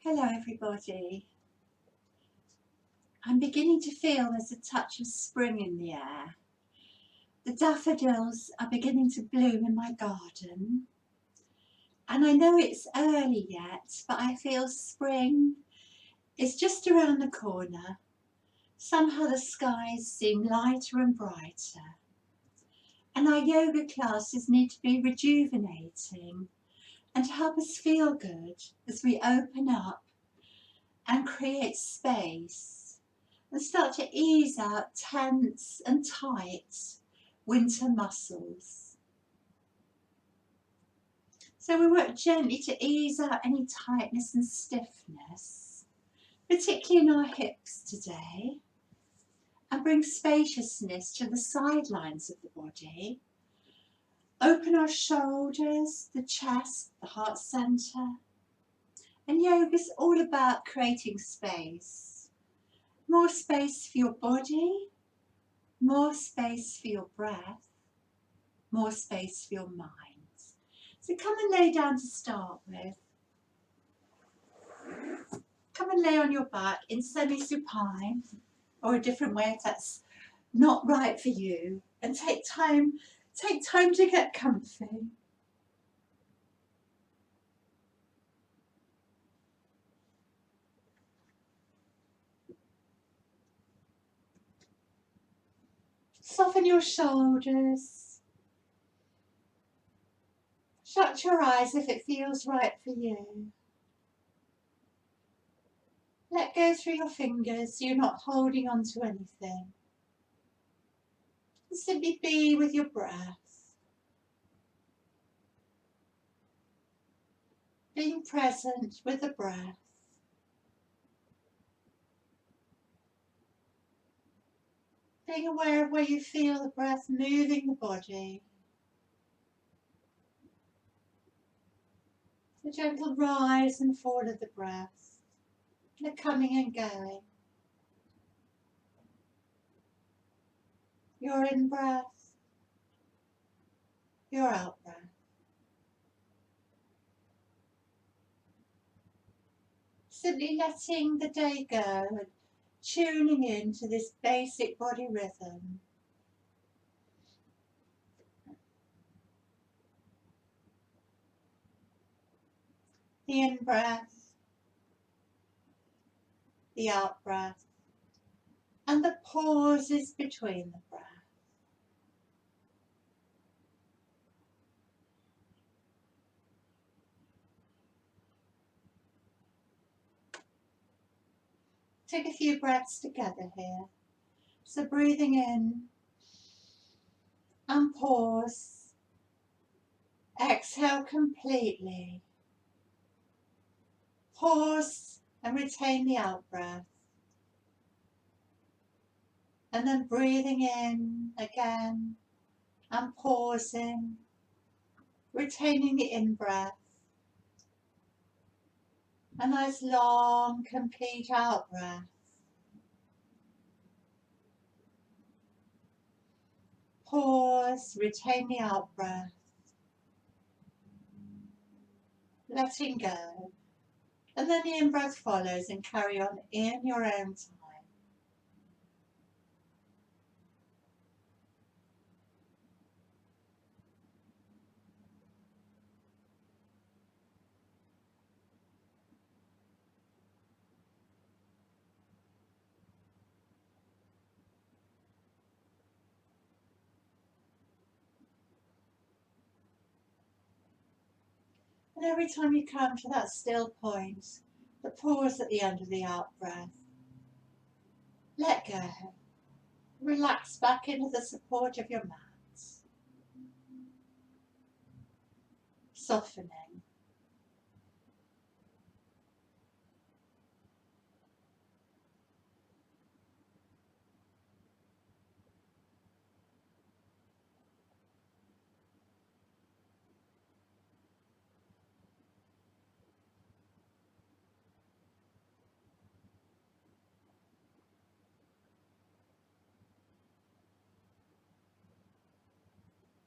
Hello everybody. I'm beginning to feel there's a touch of spring in the air. The daffodils are beginning to bloom in my garden. And I know it's early yet, but I feel spring is just around the corner. Somehow the skies seem lighter and brighter. And our yoga classes need to be rejuvenating and to help us feel good as we open up and create space and start to ease out tense and tight winter muscles. So we work gently to ease out any tightness and stiffness, particularly in our hips today, and bring spaciousness to the sidelines of the body. Open our shoulders, the chest, the heart centre. And yoga is all about creating space. More space for your body, more space for your breath, more space for your mind. So come and lay down to start with. Come and lay on your back in semi-supine, or a different way if that's not right for you, and take time to get comfy. Soften your shoulders. Shut your eyes if it feels right for you. Let go through your fingers so you're not holding on to anything. Simply be with your breath. Being present with the breath. Being aware of where you feel the breath moving the body. The gentle rise and fall of the breath. The coming and going. Your in-breath. Your out-breath. Simply letting the day go and tuning in to this basic body rhythm. The in-breath, the out-breath, and the pauses between the breath. Take a few breaths together here. So breathing in and pause. Exhale completely. Pause and retain the out-breath. And then breathing in again and pausing, retaining the in-breath. A nice long, complete out-breath. Pause, retain the out-breath. Letting go. And then the in-breath follows and carry on in your own time. And every time you come to that still point, the pause at the end of the out-breath, let go. Relax back into the support of your mat. Softening.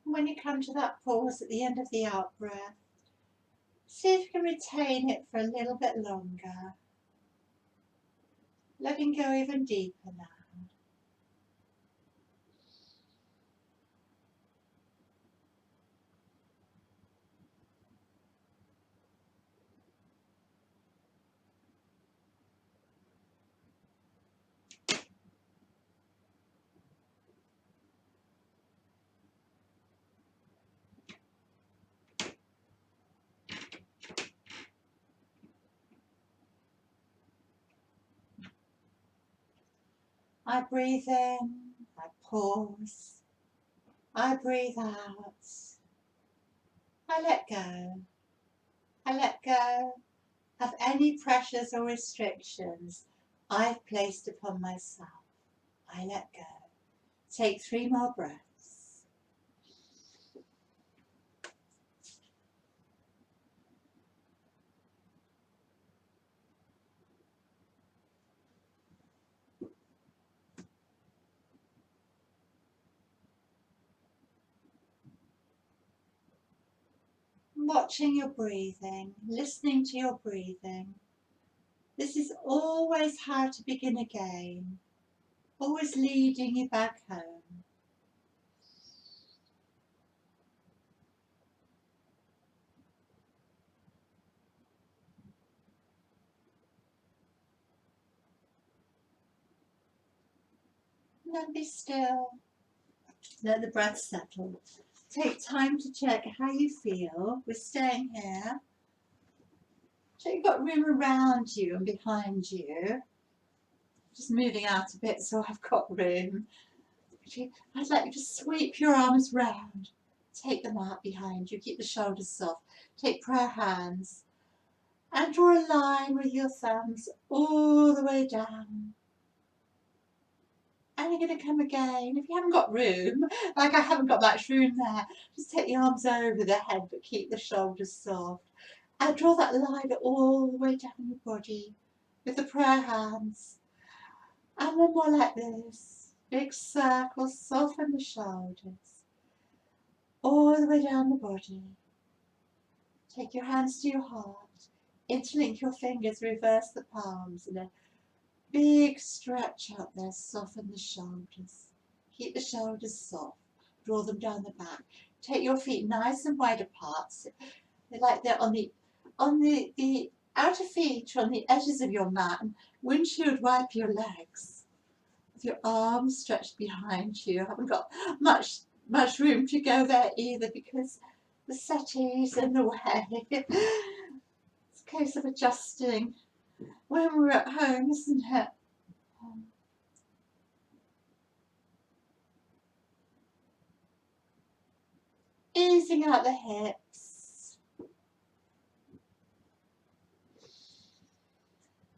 When you come to that pause at the end of the out-breath, See if you can retain it for a little bit longer. Letting go even deeper now. I breathe in, I pause, I breathe out, I let go. I let go of any pressures or restrictions I've placed upon myself. I let go. Take 3 more breaths. Watching your breathing, listening to your breathing. This is always how to begin again, always leading you back home. And then be still. Let the breath settle. Take time to check how you feel. We're staying here. So you've got room around you and behind you. Just moving out a bit so I've got room. I'd like you to sweep your arms round. Take them out behind you. Keep the shoulders soft. Take prayer hands and draw a line with your thumbs all the way down. And you're going to come again. If you haven't got room, like I haven't got much room there, just take the arms over the head but keep the shoulders soft. And draw that line all the way down your body with the prayer hands. And then more like this. Big circle, soften the shoulders. All the way down the body. Take your hands to your heart. Interlink your fingers, reverse the palms. And a big stretch up there, soften the shoulders. Keep the shoulders soft. Draw them down the back. Take your feet nice and wide apart. They're like they're on the outer feet on the edges of your mat, and windshield wipe your legs with your arms stretched behind you. I haven't got much room to go there either because the settee's in the way. It's a case of adjusting when we're at home, isn't it? Easing out the hips.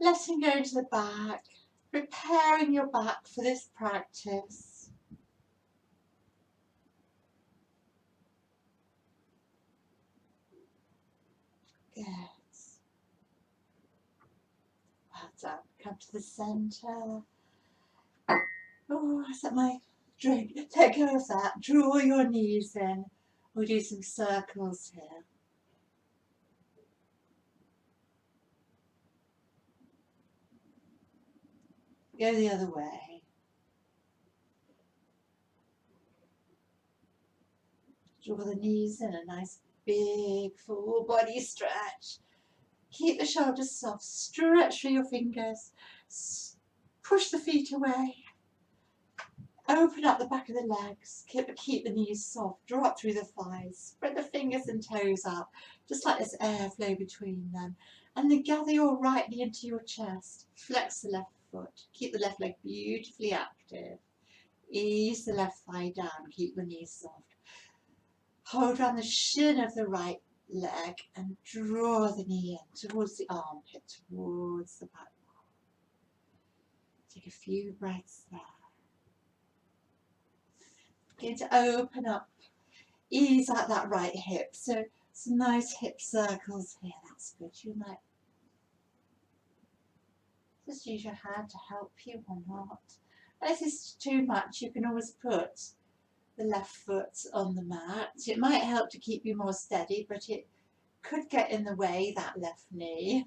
Letting go to the back, preparing your back for this practice. Good. Well done. Come to the centre. Oh, is that my drink? Let go of that. Draw your knees in. We'll do some circles here. Go the other way. Draw the knees in, a nice big full body stretch. Keep the shoulders soft. Stretch through your fingers. Push the feet away. Open up the back of the legs. Keep the knees soft. Draw up through the thighs. Spread the fingers and toes out. Just like there's airflow between them. And then gather your right knee into your chest. Flex the left foot. Keep the left leg beautifully active. Ease the left thigh down. Keep the knees soft. Hold around the shin of the right leg and draw the knee in towards the armpit, towards the back. Take a few breaths there. Begin to open up, ease out that right hip. So some nice hip circles here. That's good. You might just use your hand to help you or not. If this is too much, you can always put the left foot on the mat. It might help to keep you more steady, but it could get in the way, that left knee.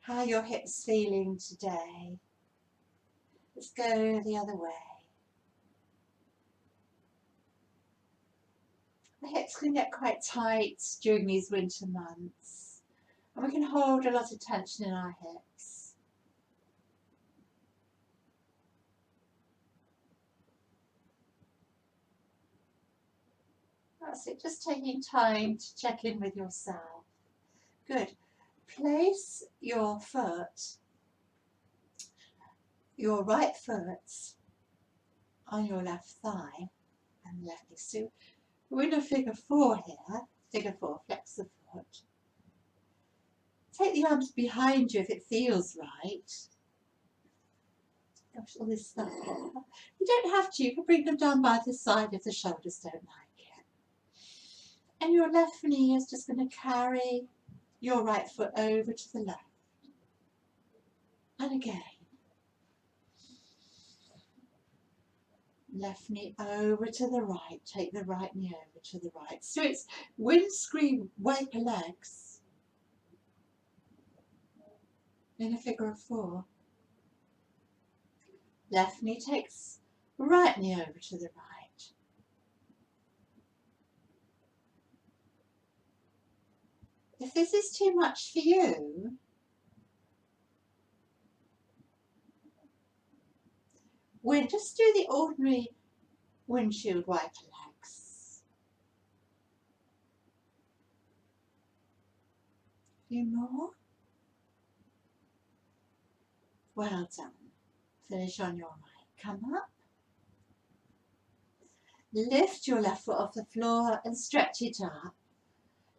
How are your hips feeling today? Let's go the other way. The hips can get quite tight during these winter months, and we can hold a lot of tension in our hips. That's it, just taking time to check in with yourself. Good. Place your foot, your right foot, on your left thigh and left knee. So we're in a figure 4 here. Figure 4, flex the foot. Take the arms behind you if it feels right. Gosh, all this stuff. You don't have to, you can bring them down by the side if the shoulders don't like it. And your left knee is just going to carry your right foot over to the left. And again. Left knee over to the right, take the right knee over to the right. So it's windscreen wiper legs in a figure of 4. Left knee takes right knee over to the right. If this is too much for you, we'll just do the ordinary windshield wiper legs. A few more. Well done. Finish on your right. Come up. Lift your left foot off the floor and stretch it up,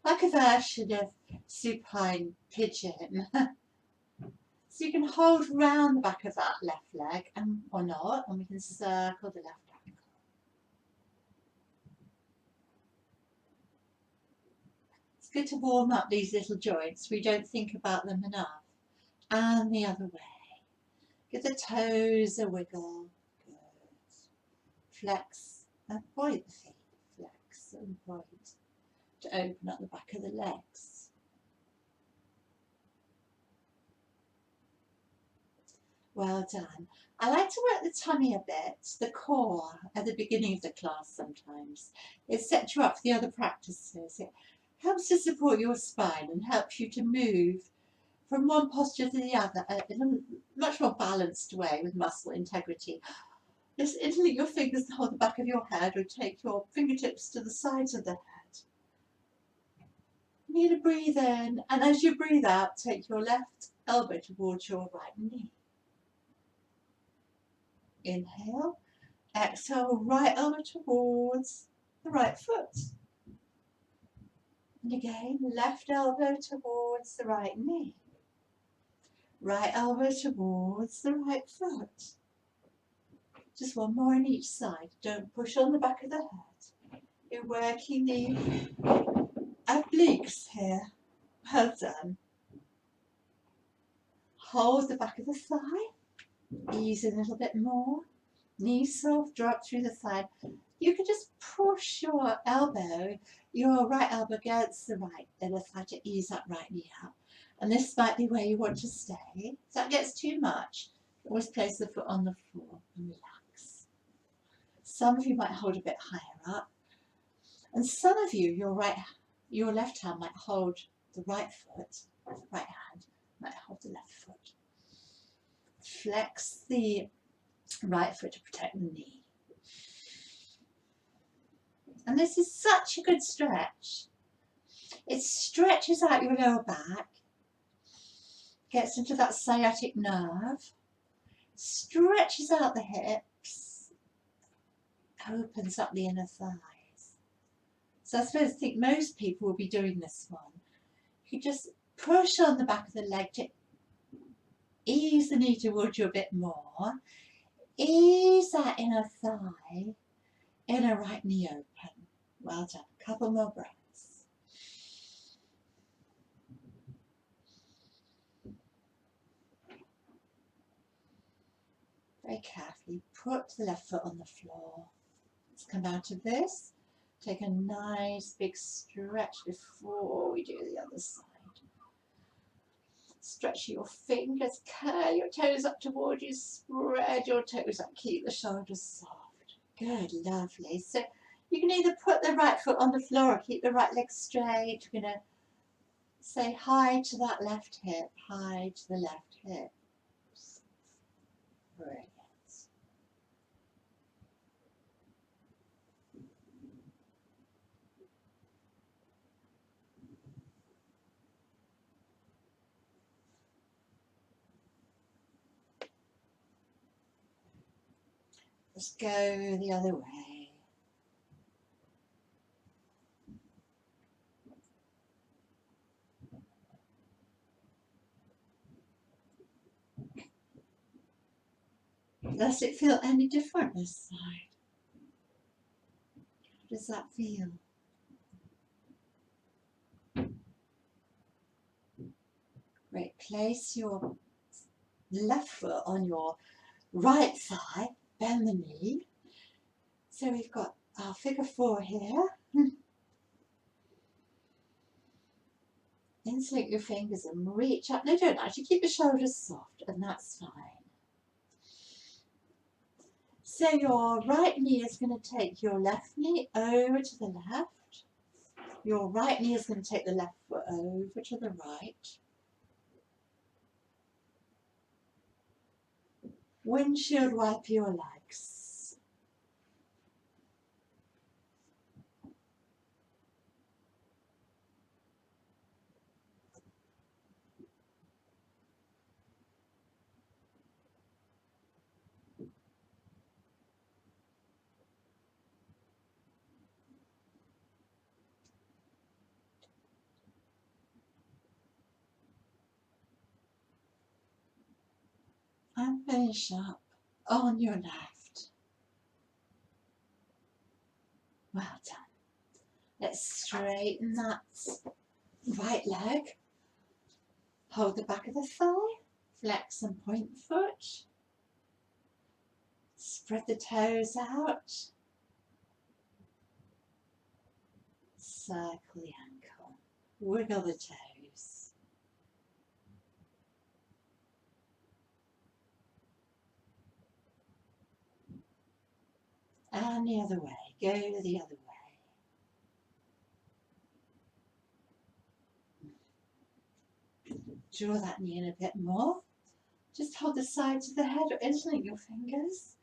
like a version of supine pigeon. So you can hold round the back of that left leg, or not, and we can circle the left ankle. It's good to warm up these little joints. We don't think about them enough. And the other way. Give the toes a wiggle. Good. Flex and point the feet. Flex and point to open up the back of the legs. Well done. I like to work the tummy a bit, the core, at the beginning of the class sometimes. It sets you up for the other practices. It helps to support your spine and helps you to move from one posture to the other in a much more balanced way with muscle integrity. Just interlink your fingers to hold the back of your head, or take your fingertips to the sides of the head. You need to breathe in, and as you breathe out, take your left elbow towards your right knee. Inhale, exhale, right elbow towards the right foot. And again, left elbow towards the right knee. Right elbow towards the right foot. Just one more on each side. Don't push on the back of the head. You're working the obliques here. Well done. Hold the back of the thigh. Ease a little bit more. Knees soft, drop through the thigh. You can just push your elbow, your right elbow against the right inner thigh to ease that right knee up. And this might be where you want to stay. If that gets too much, always place the foot on the floor and relax. Some of you might hold a bit higher up. And some of you, your left hand might hold the right foot, right hand might hold the left foot. Flex the right foot to protect the knee. And this is such a good stretch. It stretches out your lower back, gets into that sciatic nerve, stretches out the hips, opens up the inner thighs. So I think most people will be doing this one. You just push on the back of the leg to ease the knee towards you a bit more. Ease that inner thigh, inner right knee open. Well done. A couple more breaths. Very carefully put the left foot on the floor. Let's come out of this. Take a nice big stretch before we do the other side. Stretch your fingers, curl your toes up toward you, spread your toes up, keep the shoulders soft. Good, lovely. So you can either put the right foot on the floor or keep the right leg straight. We're going to say hi to that left hip, hi to the left hip. Brilliant. Let's go the other way. Does it feel any different this side? How does that feel? Great. Place your left foot on your right thigh, bend the knee. So we've got our figure 4 here. Insert your fingers and reach up. No, don't actually, keep the shoulders soft, and that's fine. So your right knee is going to take your left knee over to the left. Your right knee is going to take the left foot over to the right. Windshield wipe your legs. And finish up on your left. Well done. Let's straighten that right leg. Hold the back of the thigh. Flex and point the foot. Spread the toes out. Circle the ankle. Wiggle the toes. And the other way. Go the other way. Draw that knee in a bit more. Just hold the sides of the head or interlink your fingers.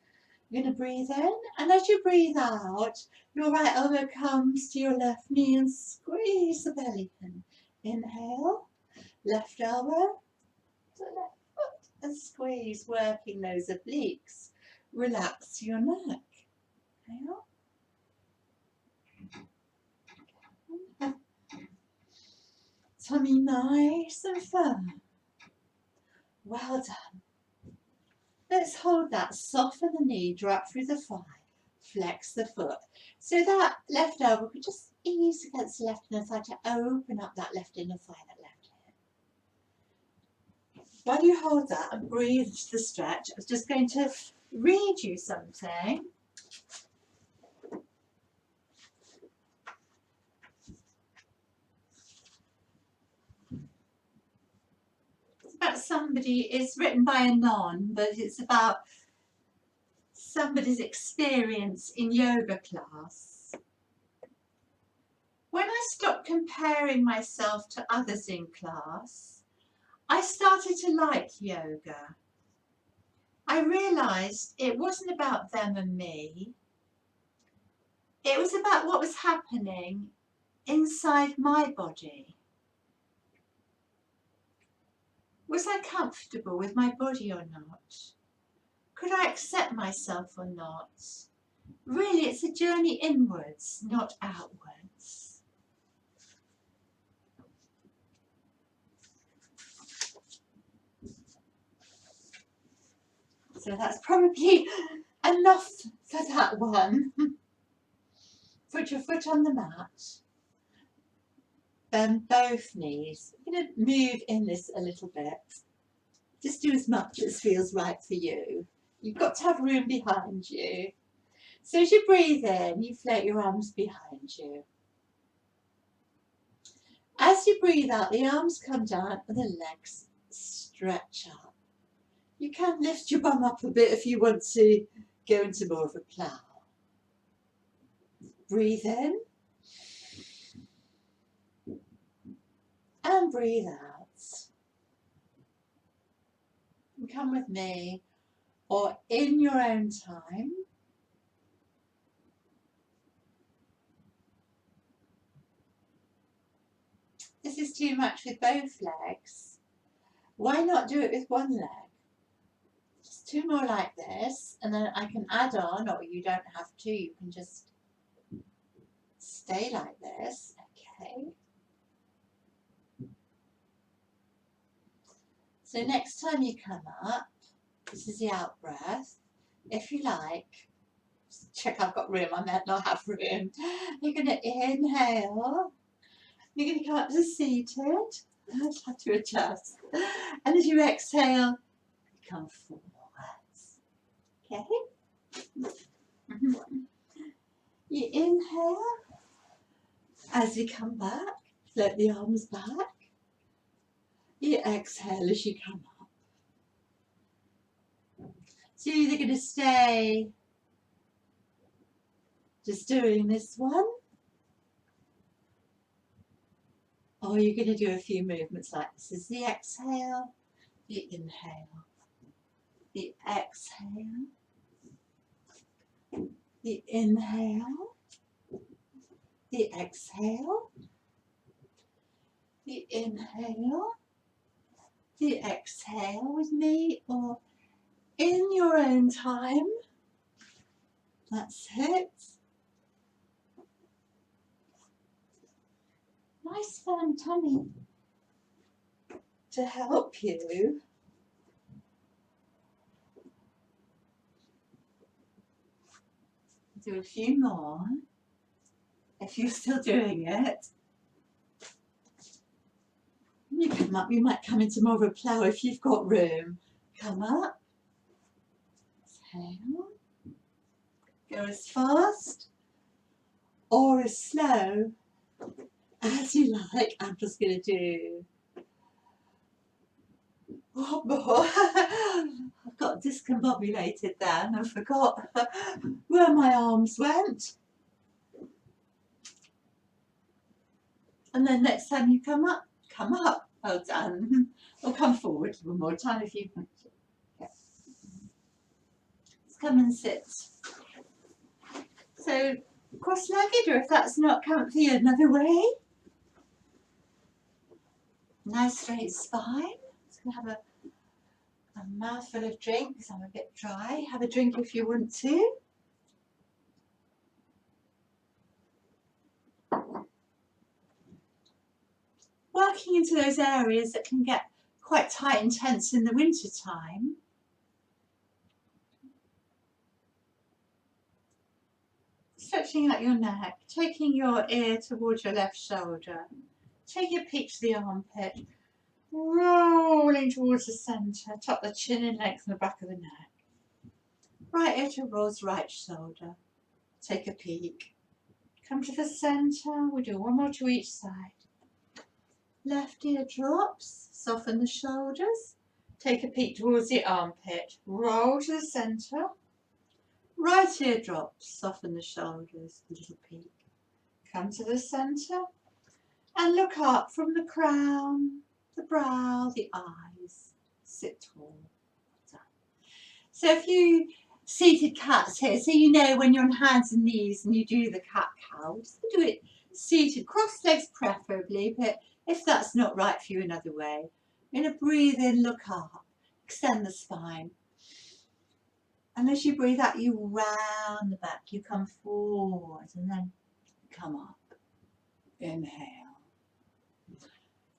You're going to breathe in, and as you breathe out, your right elbow comes to your left knee and squeeze the belly in. Inhale, left elbow to left foot and squeeze, working those obliques. Relax your neck. Inhale. Tummy nice and firm. Well done. Let's hold that. Soften the knee, drop through the thigh, flex the foot. So that left elbow could just ease against the left inner thigh to open up that left inner thigh, that left hip. While you hold that and breathe the stretch, I was just going to read you something. About somebody, it's written by a nun, but it's about somebody's experience in yoga class. When I stopped comparing myself to others in class, I started to like yoga. I realised it wasn't about them and me. It was about what was happening inside my body. Was I comfortable with my body or not? Could I accept myself or not? Really, it's a journey inwards, not outwards. So that's probably enough for that one. Put your foot on the mat. Bend both knees. I'm going to move in this a little bit. Just do as much as feels right for you. You've got to have room behind you. So as you breathe in, you float your arms behind you. As you breathe out, the arms come down and the legs stretch up. You can lift your bum up a bit if you want to go into more of a plough. Breathe in and breathe out. And come with me, or in your own time. This is too much with both legs. Why not do it with one leg? Just two more like this, and then I can add on, or you don't have to, you can just stay like this. Okay. So next time you come up, this is the out breath. If you like, check I've got room, I might not have room. You're going to inhale. You're going to come up to seated. I just have to adjust. And as you exhale, you come forwards. Okay? You inhale. As you come back, float the arms back. You exhale as you come up. So you're either going to stay just doing this one, or you're going to do a few movements like this. This is the exhale, the inhale, the exhale, the inhale, the exhale, the inhale, the exhale with me, or in your own time. That's it. Nice firm tummy to help you do a few more if you're still doing it. You come up, you might come into more of a plough if you've got room. Come up, exhale, go as fast or as slow as you like. I'm just going to do one more. I've got discombobulated then and forgot where my arms went. And then next time you come up, well done. Or come forward one more time if you want to. Okay. Let's come and sit. So cross-legged, or if that's not comfy, another way. Nice straight spine. Just going to have a mouthful of drink because I'm a bit dry. Have a drink if you want to. Working into those areas that can get quite tight and tense in the winter time. Stretching out your neck, taking your ear towards your left shoulder. Take your peak to the armpit, rolling towards the centre, tuck the chin in, lengthen the back of the neck. Right ear towards right shoulder, take a peek. Come to the centre, we'll do one more to each side. Left ear drops, soften the shoulders, take a peek towards the armpit, roll to the centre. Right ear drops, soften the shoulders, a little peek. Come to the centre and look up from the crown, the brow, the eyes. Sit tall. Done. So if you seated cats here, so you know when you're on hands and knees and you do the cat cow, just do it seated, cross legs preferably, but if that's not right for you, another way. You're going to breathe in, look up, extend the spine. And as you breathe out, you round the back, you come forward and then come up. Inhale.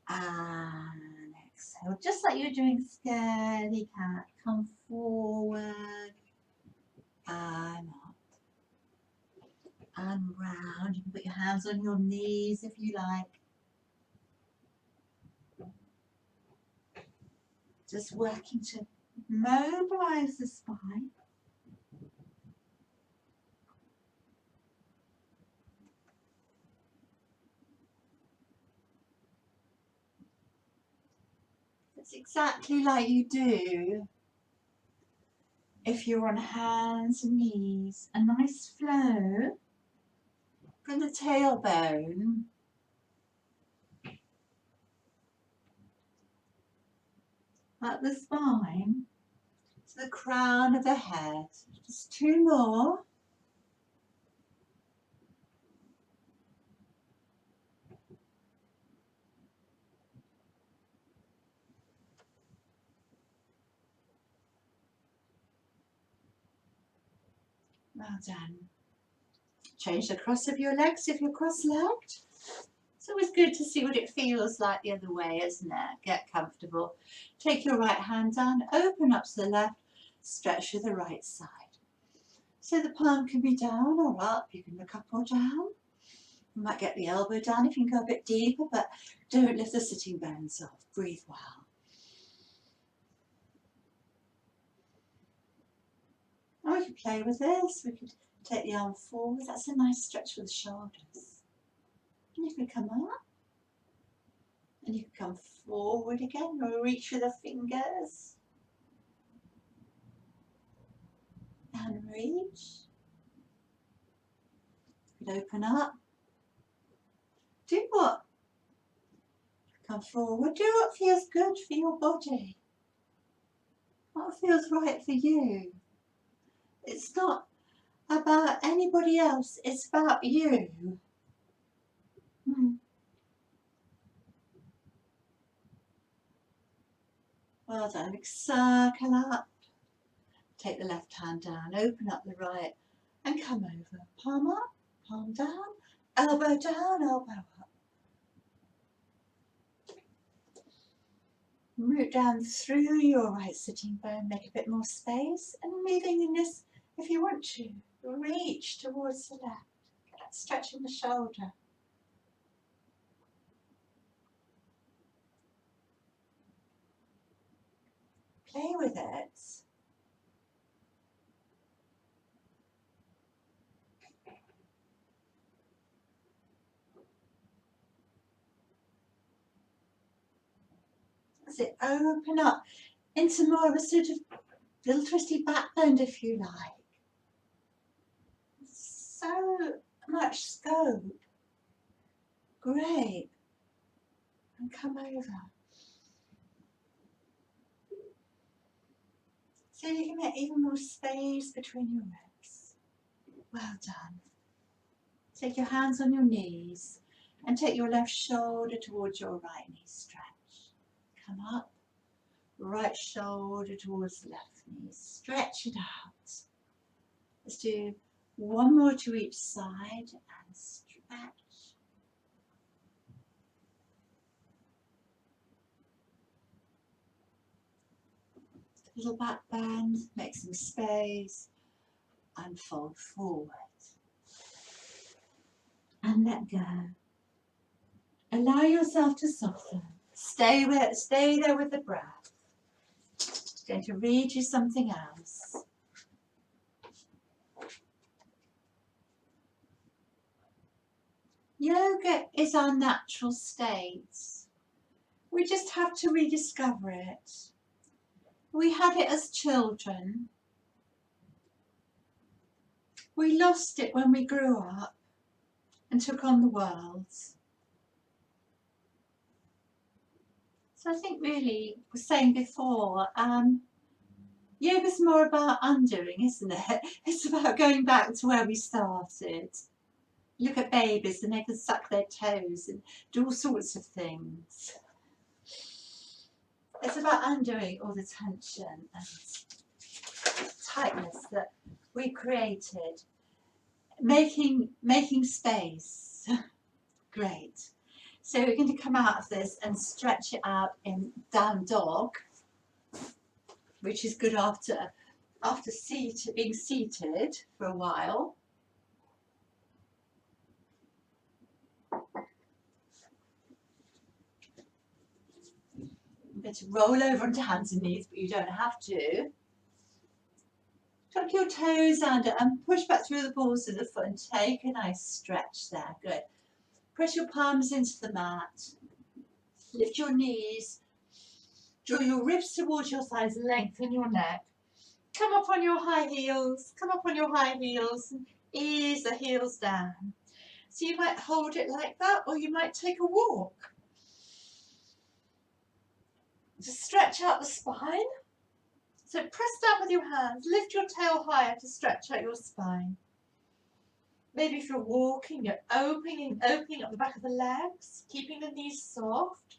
And exhale. Just like you're doing scaredy cat. Come forward and up. And round. You can put your hands on your knees if you like. Just working to mobilize the spine. It's exactly like you do if you're on hands and knees. A nice flow from the tailbone up the spine to the crown of the head. Just 2 more. Well done. Change the cross of your legs if you're cross-legged. It's always good to see what it feels like the other way, isn't it? Get comfortable. Take your right hand down, open up to the left, stretch to the right side. So the palm can be down or up. You can look up or down. You might get the elbow down if you can go a bit deeper, but don't lift the sitting bones off. Breathe well. Or we could play with this. We could take the arm forward. That's a nice stretch for the shoulders. And you can come up. And you can come forward again, or reach with the fingers. And reach. You could open up. Do what? Come forward. Do what feels good for your body. What feels right for you. It's not about anybody else. It's about you. Well done. Circle up. Take the left hand down. Open up the right. And come over. Palm up. Palm down. Elbow down. Elbow up. Root down through your right sitting bone. Make a bit more space. And moving in this, if you want to, reach towards the left. Get that stretch in the shoulder. Play with it. As it open up into more of a sort of little twisty back bend, if you like. So much scope. Great. And come over. So you can make even more space between your ribs. Well done. Take your hands on your knees and take your left shoulder towards your right knee. Stretch. Come up. Right shoulder towards the left knee. Stretch it out. Let's do 1 more to each side and stretch. Little back bend, make some space and fold forward. And let go. Allow yourself to soften. Stay there with the breath. I'm going to read you something else. Yoga is our natural state. We just have to rediscover it. We had it as children. We lost it when we grew up and took on the world. So I think really, I was saying before, yoga's more about undoing, isn't it? It's about going back to where we started. Look at babies and they can suck their toes and do all sorts of things. It's about undoing all the tension and tightness that we created. Making space. Great. So we're going to come out of this and stretch it out in down dog, which is good after being seated for a while. I'm going to roll over onto hands and knees, but you don't have to. Tuck your toes under and push back through the balls of the foot and take a nice stretch there. Good. Press your palms into the mat. Lift your knees Draw your ribs towards your thighs, lengthen your neck. Come up on your high heels, come up on your high heels, and ease the heels down. So you might hold it like that, or you might take a walk. Just stretch out the spine. So press down with your hands, lift your tail higher to stretch out your spine. Maybe if you're walking, you're opening up the back of the legs, keeping the knees soft.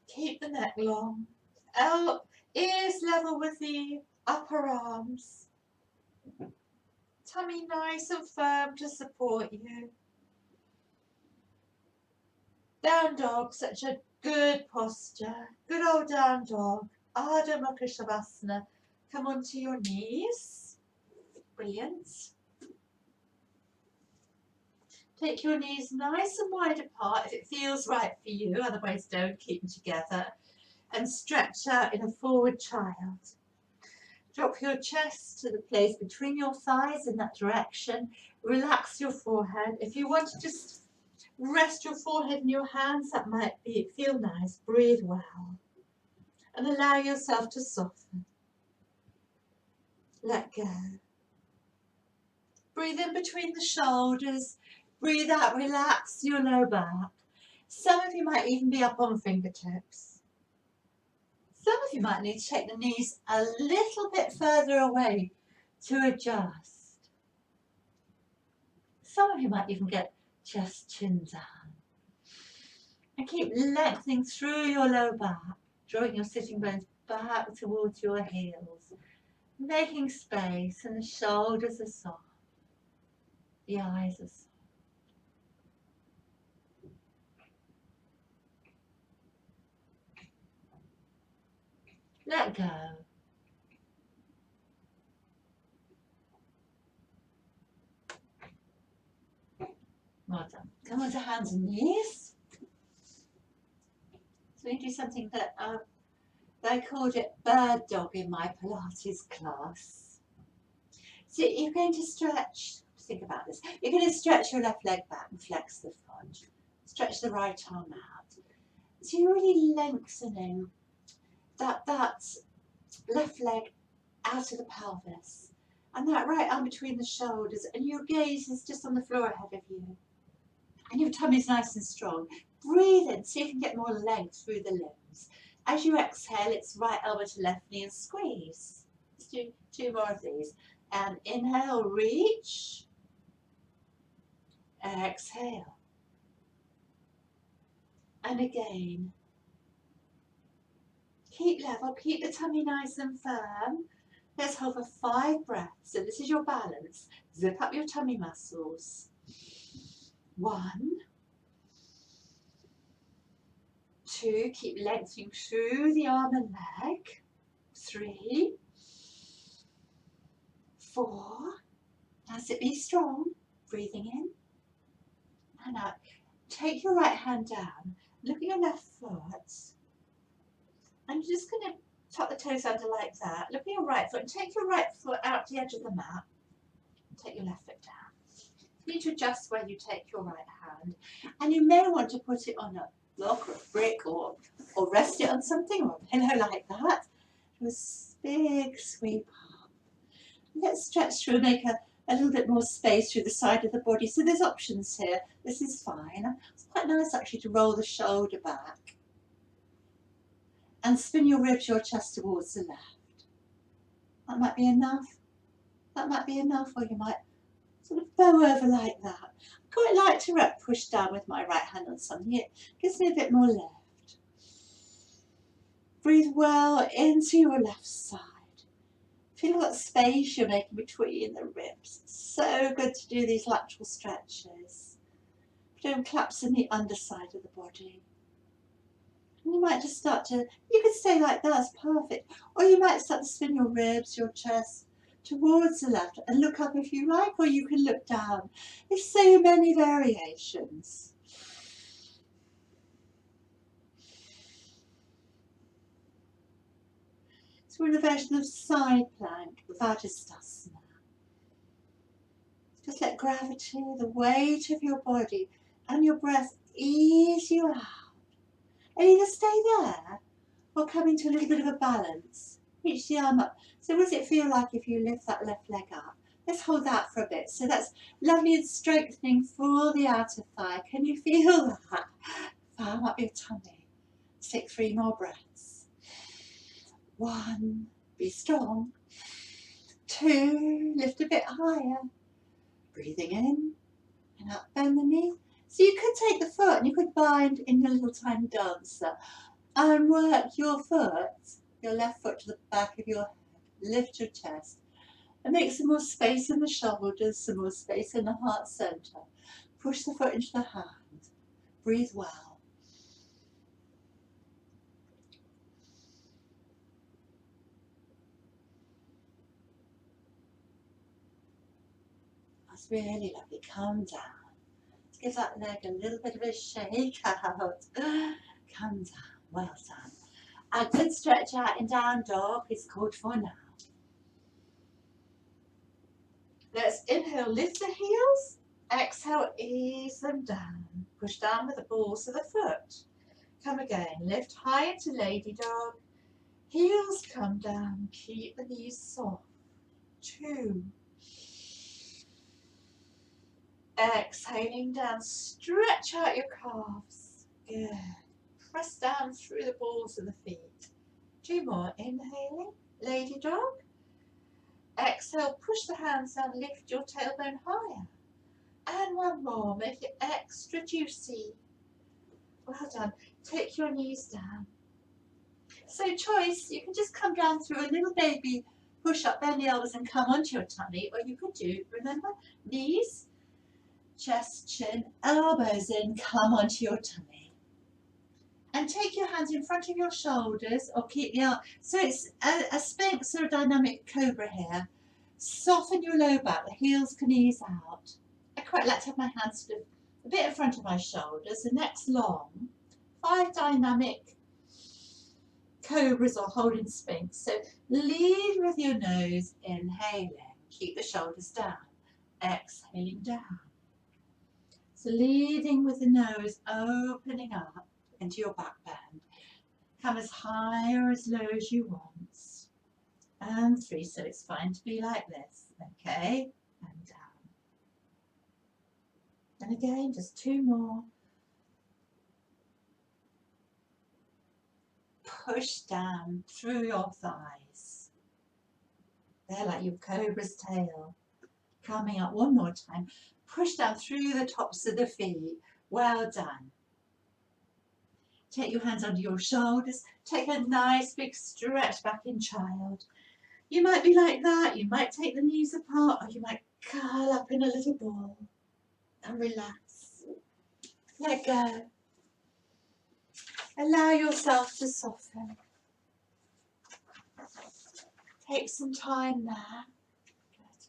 Keep the neck long. Ears level with the upper arms. Tummy nice and firm to support you. Down dog, such a good posture. Good old down dog. Ardha Mukha Shavasana. Come onto your knees. Brilliant. Take your knees nice and wide apart if it feels right for you, otherwise don't, keep them together. And stretch out in a forward child. Drop your chest to the place between your thighs in that direction. Relax your forehead. If you want to just rest your forehead in your hands, that might feel nice. Breathe well. And allow yourself to soften. Let go. Breathe in between the shoulders. Breathe out, relax your low back. Some of you might even be up on fingertips. Some of you might need to take the knees a little bit further away to adjust. Some of you might even get just chin down. And keep lengthening through your low back, drawing your sitting bones back towards your heels, making space, and the shoulders are soft, the eyes are soft. Let go. Well done. Come on to hands and knees. So we do something that I called it bird dog in my Pilates class. So you're going to stretch, think about this, you're going to stretch your left leg back and flex the foot. Stretch the right arm out. So you're really lengthening that left leg out of the pelvis and that right arm between the shoulders, and your gaze is just on the floor ahead of you. And your tummy's nice and strong. Breathe in so you can get more length through the limbs. As you exhale, it's right elbow to left knee and squeeze. Let's do 2 more of these. And inhale, reach. Exhale. And again. Keep level, keep the tummy nice and firm. Let's hold for 5 breaths. So this is your balance. Zip up your tummy muscles. 1, 2, keep lengthening through the arm and leg. 3, 4, now sit, be strong, breathing in and out. Take your right hand down, look at your left foot, and you're just going to tuck the toes under like that. Look at your right foot and take your right foot out the edge of the mat. Take your left foot down. You need to adjust where you take your right hand, and you may want to put it on a block or a brick or rest it on something or a pillow like that. Do a big sweep up. Let's stretch through, make a little bit more space through the side of the body. So there's options here. This is fine. It's quite nice actually to roll the shoulder back and spin your ribs, your chest towards the left. That might be enough. That might be enough, or you might sort of bow over like that. I quite like to push down with my right hand on something. It gives me a bit more left. Breathe well into your left side. Feel that space you're making between the ribs. It's so good to do these lateral stretches. Don't collapse in the underside of the body. And you might just start to, you could stay like that, that's perfect. Or you might start to spin your ribs, your chest towards the left and look up if you like, or you can look down. There's so many variations. So we're in a version of side plank, Vajrasana. Just let gravity, the weight of your body and your breath ease you out. And either stay there or come into a little bit of a balance. Reach the arm up. So what does it feel like if you lift that left leg up? Let's hold that for a bit. So that's lovely and strengthening for the outer thigh. Can you feel that? Firm up your tummy. Take 3 more breaths. 1, be strong. 2, lift a bit higher. Breathing in and up, bend the knee. So you could take the foot and you could bind in your little tiny dancer and work your foot, your left foot to the back of your head. Lift your chest and make some more space in the shoulders, some more space in the heart center. Push the foot into the hand. Breathe well. That's really lovely. Calm down. Let's give that leg a little bit of a shake out. Calm down. Well done. A good stretch out in down dog is called for now. Let's inhale, lift the heels. Exhale, ease them down. Push down with the balls of the foot. Come again, lift high into lady dog. Heels come down, keep the knees soft. 2. Exhaling down, stretch out your calves. Good. Press down through the balls of the feet. 2 more, inhaling, lady dog. Exhale, push the hands down, lift your tailbone higher. And 1 more, make it extra juicy. Well done. Take your knees down. So choice, you can just come down through a little baby push up, bend the elbows and come onto your tummy, or you could do, remember, knees, chest, chin, elbows in, come onto your tummy. And take your hands in front of your shoulders or keep the arm. So it's a Sphinx or a dynamic cobra here. Soften your low back, the heels can ease out. I quite like to have my hands sort of a bit in front of my shoulders, the neck's long. 5 dynamic cobras or holding Sphinx. So lead with your nose, inhaling. Keep the shoulders down. Exhaling down. So leading with the nose, opening up into your back bend. Come as high or as low as you want. And 3, so it's fine to be like this. Okay, and down. And again, just 2 more. Push down through your thighs. They're like your cobra's tail. Coming up 1 more time. Push down through the tops of the feet. Well done. Take your hands under your shoulders. Take a nice big stretch back in child. You might be like that. You might take the knees apart, or you might curl up in a little ball and relax. Let go. Allow yourself to soften. Take some time there. Good.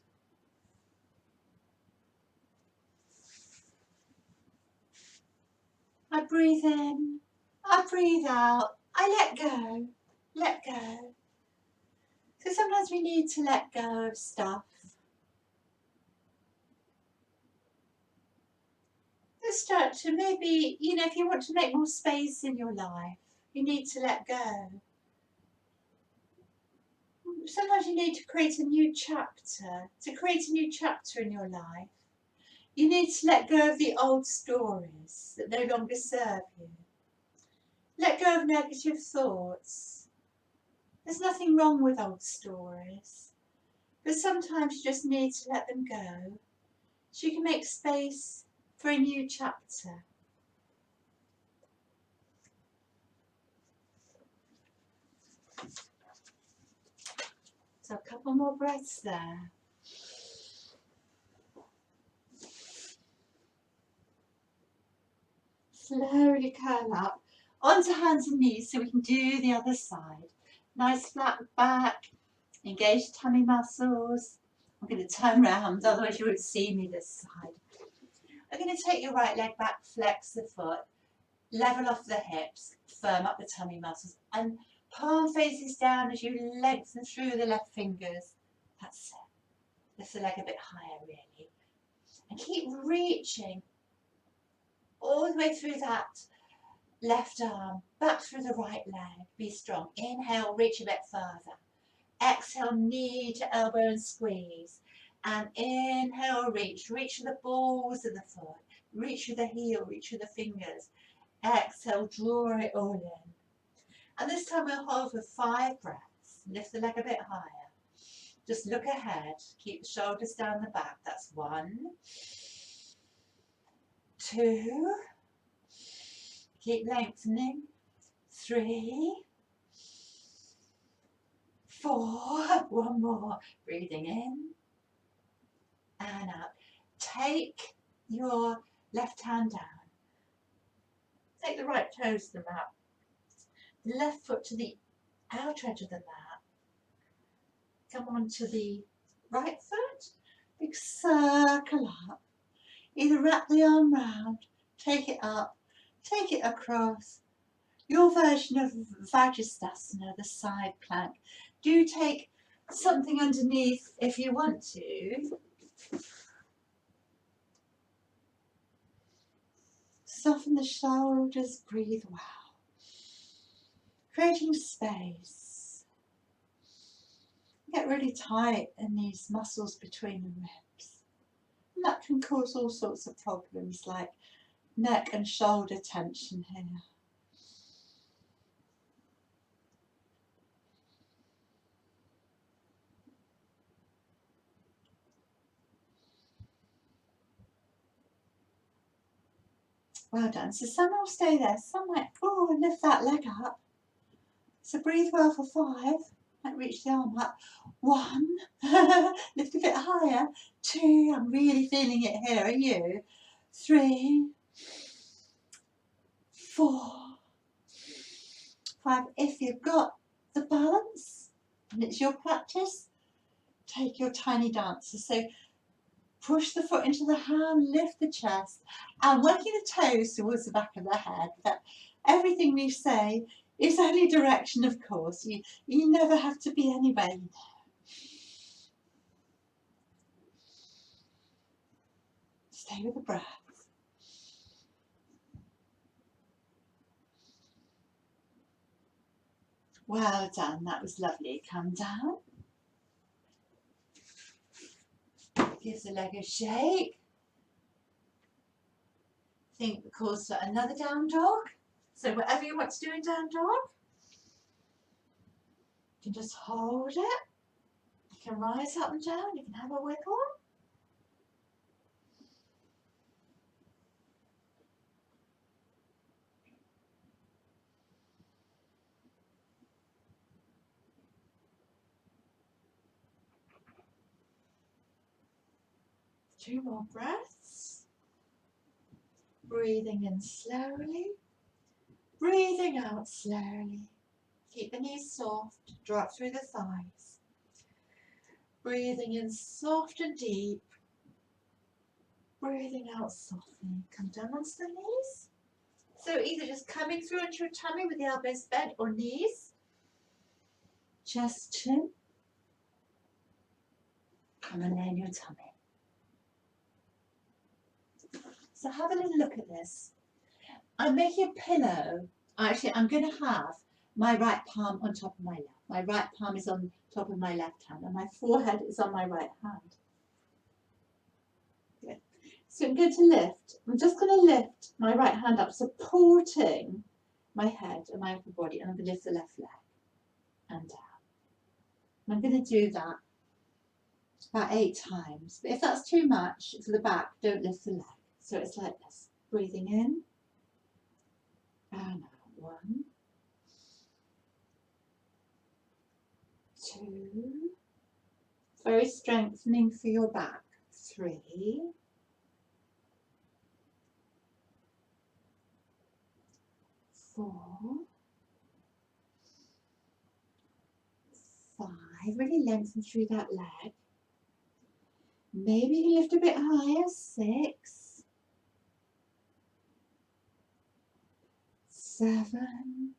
I breathe in. I breathe out. I let go. Let go. So sometimes we need to let go of stuff. Let's start to maybe, if you want to make more space in your life, you need to let go. Sometimes you need to create a new chapter. To create a new chapter in your life, you need to let go of the old stories that no longer serve you. Let go of negative thoughts. There's nothing wrong with old stories, but sometimes you just need to let them go so you can make space for a new chapter. So a couple more breaths there. Slowly curl up onto hands and knees so we can do the other side. Nice flat back, engage tummy muscles. I'm going to turn round, otherwise you won't see me this side. I'm going to take your right leg back, flex the foot, level off the hips, firm up the tummy muscles, and palm faces down as you lengthen through the left fingers. That's it. Lift the leg a bit higher, really. And keep reaching all the way through that Left arm back through the right leg. Be strong. Inhale, reach a bit further. Exhale, knee to elbow and squeeze. And inhale, reach. Reach with the balls of the foot. Reach with the heel, reach with the fingers. Exhale, draw it all in. And this time we'll hold for 5 breaths. Lift the leg a bit higher. Just look ahead. Keep the shoulders down the back. That's 1, 2. Keep lengthening. 3, 4. One more. Breathing in and out. Take your left hand down. Take the right toes to the mat. The left foot to the outer edge of the mat. Come on to the right foot. Big circle up. Either wrap the arm round, take it up, take it across. Your version of Vajrasthana, the side plank. Do take something underneath if you want to. Soften the shoulders, breathe well. Creating space. Get really tight in these muscles between the ribs. And that can cause all sorts of problems like neck and shoulder tension here. Well done. So some will stay there, some might lift that leg up. So breathe well for 5. Might reach the arm up. 1, lift a bit higher. 2, I'm really feeling it here. Are you? 3, 4, 5. If you've got the balance and it's your practice, take your tiny dancer. So push the foot into the hand, lift the chest, and working the toes towards the back of the head. But everything we say is only direction, of course. You never have to be anywhere you know. Stay with the breath. Well done, that was lovely. Come down. Give the leg a shake. Think the course for another down dog. So whatever you want to do in down dog, you can just hold it. You can rise up and down. You can have a wiggle. Two more breaths. Breathing in slowly. Breathing out slowly. Keep the knees soft. Drop through the thighs. Breathing in soft and deep. Breathing out softly. Come down onto the knees. So either just coming through into your tummy with the elbows bent or knees. Chest, chin. Come and lay in your tummy. So have a little look at this. I'm making a pillow. Actually, I'm going to have my right palm on top of my left. My right palm is on top of my left hand and my forehead is on my right hand. Good. So I'm going to lift. I'm just going to lift my right hand up, supporting my head and my upper body, and I'm going to lift the left leg and down. I'm going to do that about 8 times. But if that's too much for the back, don't lift the leg. So it's like this. Breathing in and out. 1, 2. Very strengthening for your back. 3. 4. 5. Really lengthen through that leg. Maybe you lift a bit higher. 6. 7.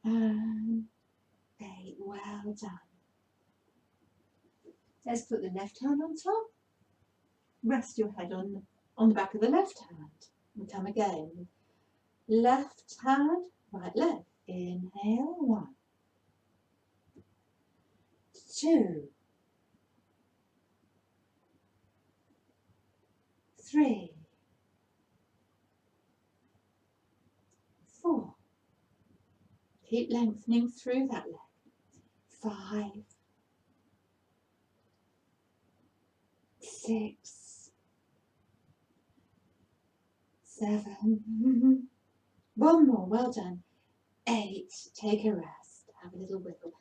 And 8. Well done. Let's put the left hand on top. Rest your head on the back of the left hand. And come again. Left hand, right leg. Inhale, 1, 2, 3, 4. Keep lengthening through that leg. 5, 6, 7. One more, well done. 8, take a rest, have a little wiggle.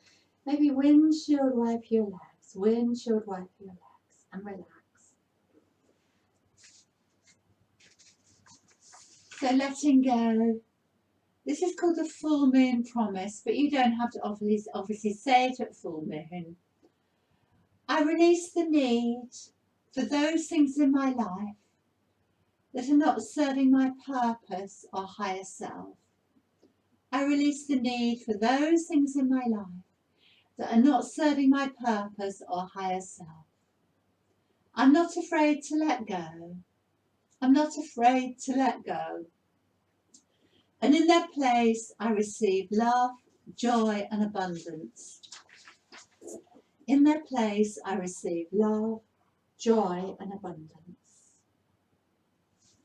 Maybe windshield wipe your legs, windshield wipe your legs, and relax. So letting go. This is called the full moon promise, but you don't have to obviously say it at full moon. I release the need for those things in my life that are not serving my purpose or higher self. I release the need for those things in my life that are not serving my purpose or higher self. I'm not afraid to let go. I'm not afraid to let go. And in their place, I receive love, joy, and abundance. In their place, I receive love, joy, and abundance.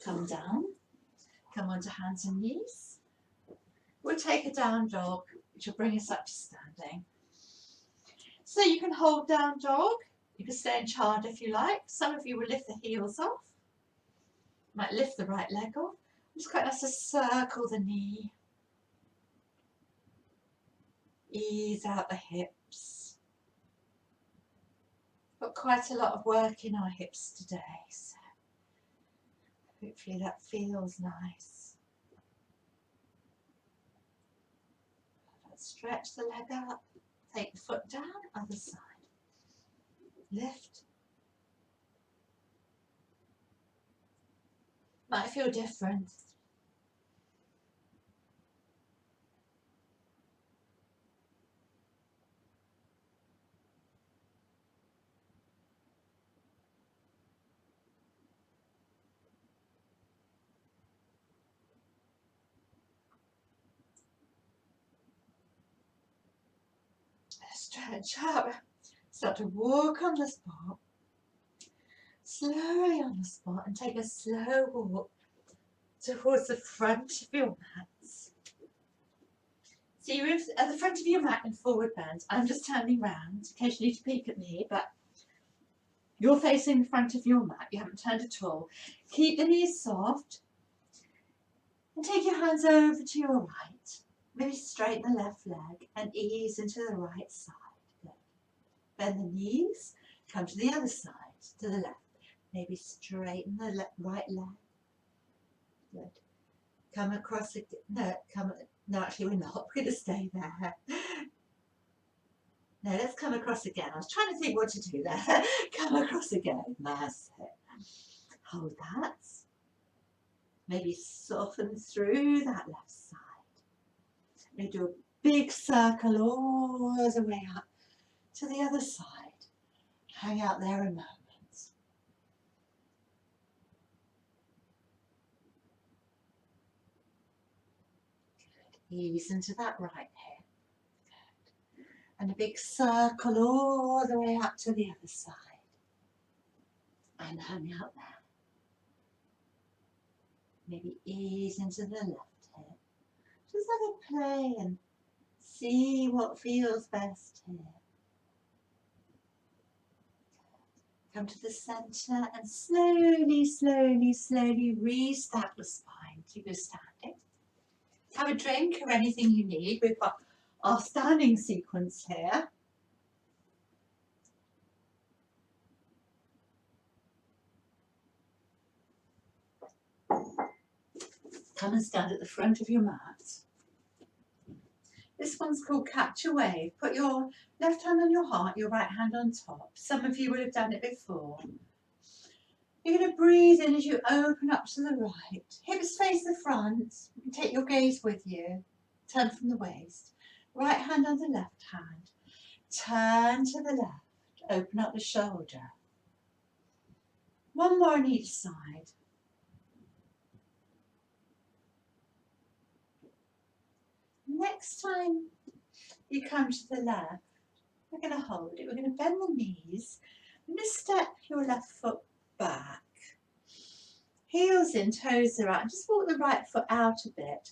Come down. Come onto hands and knees. We'll take a down dog, which will bring us up to standing. So you can hold down dog. You can stay in chant if you like. Some of you will lift the heels off. Might lift the right leg off. It's quite nice to circle the knee. Ease out the hips. Got quite a lot of work in our hips today, so hopefully that feels nice. Stretch the leg up, take the foot down, other side. Lift. Might feel different. Stretch up. Start to walk on the spot. Slowly on the spot and take a slow walk towards the front of your mats. So you're at the front of your mat in forward bend. I'm just turning round in case you need to peek at me, but you're facing the front of your mat. You haven't turned at all. Keep the knees soft and take your hands over to your right. Maybe straighten the left leg and ease into the right side. Good. Bend the knees, come to the other side, to the left. Maybe straighten the right leg. Good. Come across again. No, actually we're not. We're going to stay there. No, let's come across again. I was trying to think what to do there. Come across again. That's it. Hold that. Maybe soften through that left side. Maybe do a big circle all the way up to the other side. Hang out there a moment. Good. Ease into that right hip. Good. And a big circle all the way up to the other side. And hang out there. Maybe ease into the left hip. Just have a play and see what feels best here. Come to the centre and slowly, slowly, slowly restack the spine to your standing. Have a drink or anything you need. We've got our standing sequence here. Come and stand at the front of your mat. This one's called Catch a Wave. Put your left hand on your heart, your right hand on top. Some of you will have done it before. You're going to breathe in as you open up to the right. Hips face the front. Take your gaze with you. Turn from the waist. Right hand on the left hand. Turn to the left. Open up the shoulder. One more on each side. next time you come to the left, we're going to hold it. We're going to bend the knees. I'm going to step your left foot back. Heels in, toes are out. Just walk the right foot out a bit.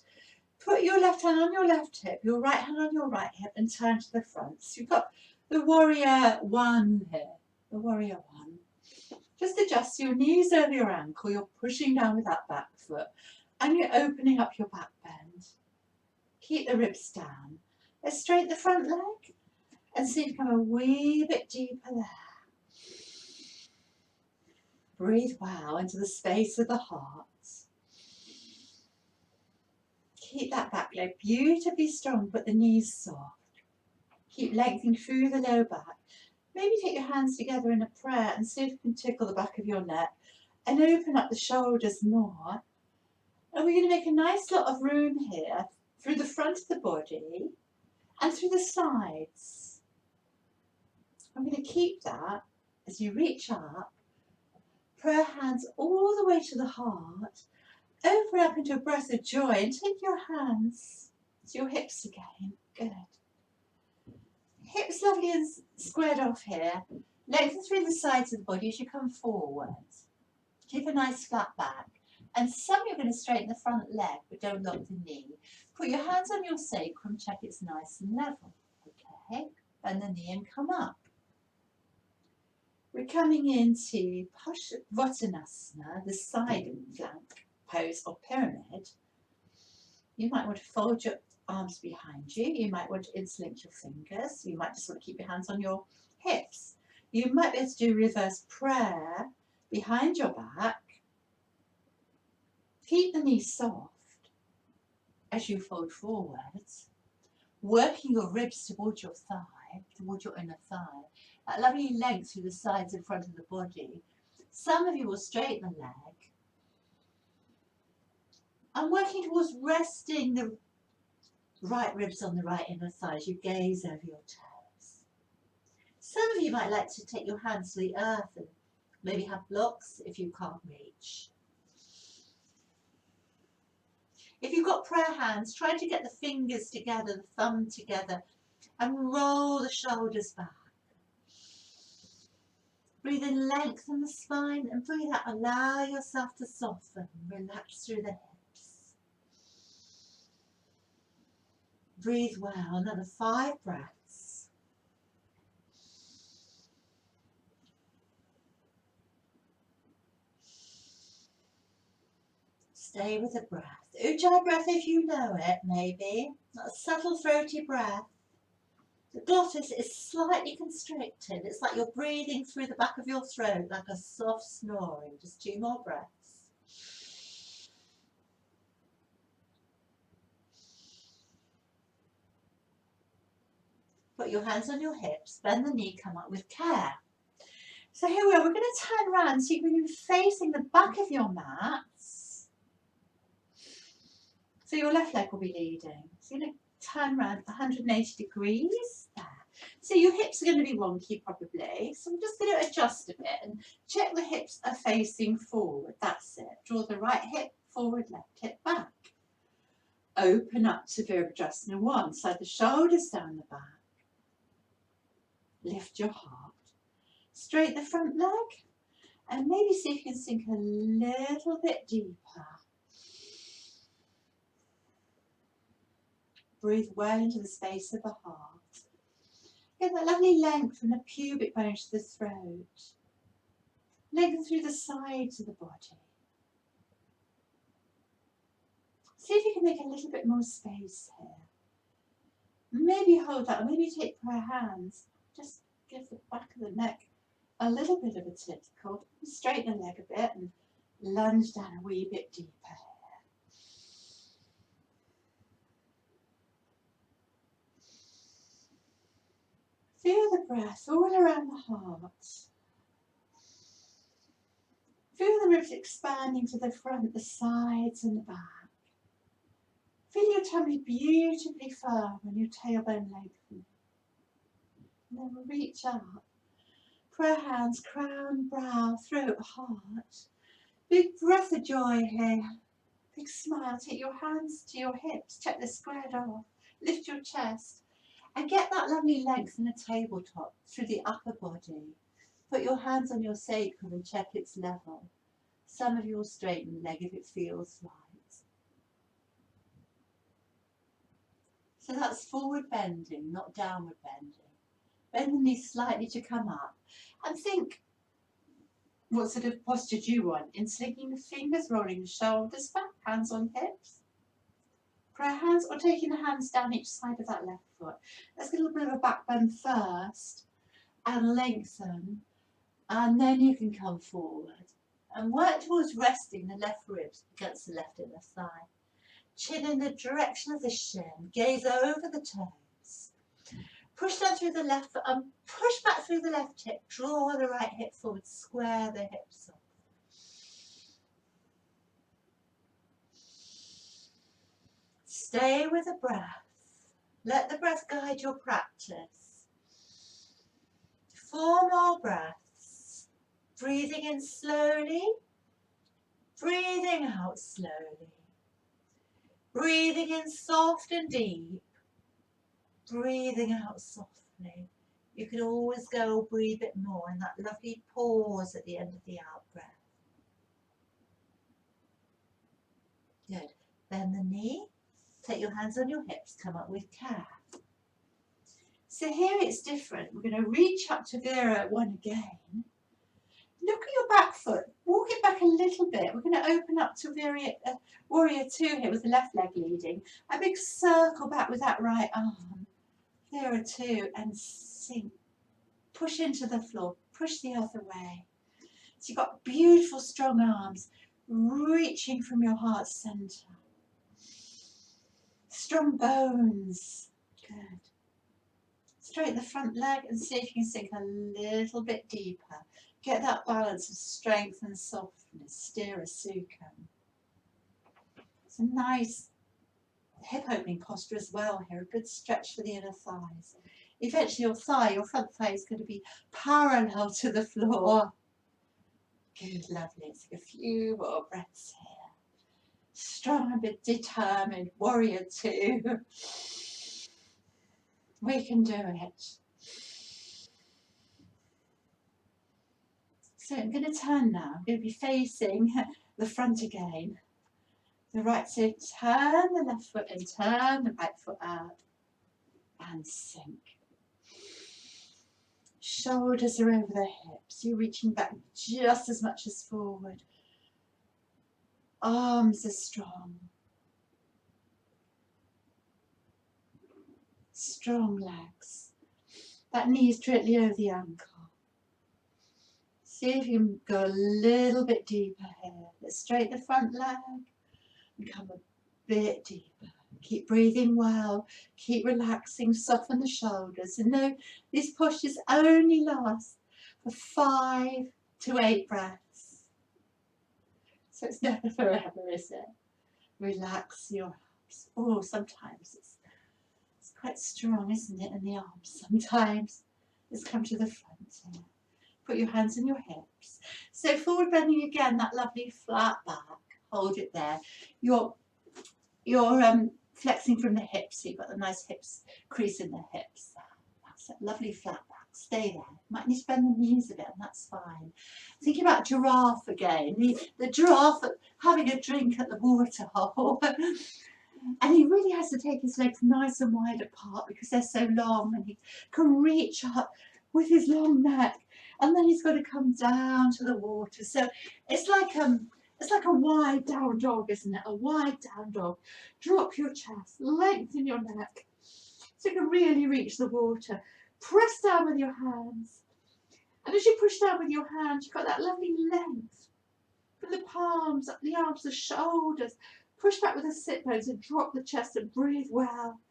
Put your left hand on your left hip, your right hand on your right hip, and turn to the front. So you've got the warrior one here, the warrior one. Just adjust your knees over your ankle. You're pushing down with that back foot, and you're opening up your back bend. Keep the ribs down. Let's straighten the front leg and see if you come a wee bit deeper there. Breathe well into the space of the heart. Keep that back leg beautifully strong, but the knees soft. Keep lengthening through the low back. Maybe take your hands together in a prayer and see if you can tickle the back of your neck and open up the shoulders more. And we're going to make a nice lot of room here through the front of the body and through the sides. I'm going to keep that as you reach up. Prayer hands all the way to the heart. Open up into a breath of joy and take your hands to your hips again. Good. Hips lovely and squared off here. Lengthen through the sides of the body as you come forward. Keep a nice flat back. And some you're going to straighten the front leg, but don't lock the knee. Put your hands on your sacrum, check it's nice and level. Okay, bend the knee and come up. We're coming into Paschimottanasana, the side plank pose or pyramid. You might want to fold your arms behind you. You might want to interlink your fingers. You might just want to keep your hands on your hips. You might be able to do reverse prayer behind your back. Keep the knees soft as you fold forwards, working your ribs towards your thigh, towards your inner thigh. That lovely length through the sides and front of the body. Some of you will straighten the leg. I'm working towards resting the right ribs on the right inner thigh as you gaze over your toes. Some of you might like to take your hands to the earth and maybe have blocks if you can't reach. If you've got prayer hands, try to get the fingers together, the thumb together, and roll the shoulders back. Breathe in, lengthen the spine, and breathe out, allow yourself to soften, relax through the hips. Breathe well, another 5 breaths. Stay with the breath. Ujjayi breath if you know it, maybe. A subtle throaty breath. The glottis is slightly constricted. It's like you're breathing through the back of your throat, like a soft snoring. Just 2 more breaths. Put your hands on your hips, bend the knee, come up with care. So here we are, we're going to turn around so you're going to be facing the back of your mats. So your left leg will be leading. So you're going to turn around 180 degrees there. So your hips are going to be wonky probably. So I'm just going to adjust a bit and check the hips are facing forward. That's it. Draw the right hip forward, left hip back. Open up to Virabhadrasana 1. Slide the shoulders down the back. Lift your heart. Straighten the front leg. And maybe see if you can sink a little bit deeper. Breathe well into the space of the heart. Get that lovely length from the pubic bone to the throat. Lengthen through the sides of the body. See if you can make a little bit more space here. Maybe hold that, or maybe take prayer hands. Just give the back of the neck a little bit of a tickle. Straighten the leg a bit and lunge down a wee bit deeper here. Feel the breath all around the heart. Feel the ribs expanding to the front, the sides and the back. Feel your tummy beautifully firm and your tailbone lengthening. And then we'll reach up. Prayer hands, crown, brow, throat, heart. Big breath of joy here. Big smile. Take your hands to your hips. Check they're squared off. Lift your chest and get that lovely length in the tabletop through the upper body. Put your hands on your sacrum and check its level. Some of you will straighten the leg if it feels right. So that's forward bending, not downward bending. Bend the knees slightly to come up and think what sort of posture do you want? In slinking the fingers, rolling the shoulders back, hands on hips. Prayer hands, or taking the hands down each side of that left foot. Let's get a little bit of a back bend first and lengthen, and then you can come forward and work towards resting the left ribs against the left inner thigh. Chin in the direction of the shin, gaze over the toes. Push down through the left foot and push back through the left hip. Draw the right hip forward, square the hips off. Stay with the breath. Let the breath guide your practice. 4 more breaths. Breathing in slowly. Breathing out slowly. Breathing in soft and deep. Breathing out softly. You can always go breathe a bit more in that lovely pause at the end of the out breath. Good. Bend the knee. Take your hands on your hips. Come up with calf. So here it's different. We're going to reach up to Vera at 1 again. Look at your back foot. Walk it back a little bit. We're going to open up to Warrior 2 here with the left leg leading. A big circle back with that right arm. Vera 2 and sink. Push into the floor. Push the earth away. So you've got beautiful strong arms reaching from your heart centre. Strong bones. Good. Straighten the front leg and see if you can sink a little bit deeper. Get that balance of strength and softness. Steer a Sukha. It's a nice hip opening posture as well here. A good stretch for the inner thighs. Eventually your front thigh is going to be parallel to the floor. Good, lovely. Let's take a few more breaths here. Strong and bit determined. Warrior 2. We can do it. So I'm going to turn now. I'm going to be facing the front again. The right, so turn the left foot in, turn the right foot out and sink. Shoulders are over the hips. You're reaching back just as much as forward. Arms are strong. Strong legs. That knee is directly over the ankle. See if you can go a little bit deeper here. Let's straighten the front leg and come a bit deeper. Keep breathing well. Keep relaxing. Soften the shoulders. And know these postures only last for 5 to 8 breaths. So it's never forever, is it? Relax your arms. Oh, sometimes it's quite strong, isn't it, in the arms? Sometimes. Let's come to the front here. Put your hands on your hips. So forward bending again, that lovely flat back. Hold it there. You're flexing from the hips. So you've got the nice hips, crease in the hips. That's it. Lovely flat back. Stay there. Might need to bend the knees a bit, and that's fine. Thinking about giraffe again. The giraffe having a drink at the water hole. And he really has to take his legs nice and wide apart because they're so long, and he can reach up with his long neck, and then he's got to come down to the water. So it's like a wide down dog, isn't it? A wide down dog. Drop your chest, lengthen your neck so you can really reach the water. Press down with your hands. And as you push down with your hands, you've got that lovely length from the palms, up the arms, the shoulders. Push back with the sit bones and drop the chest and breathe well.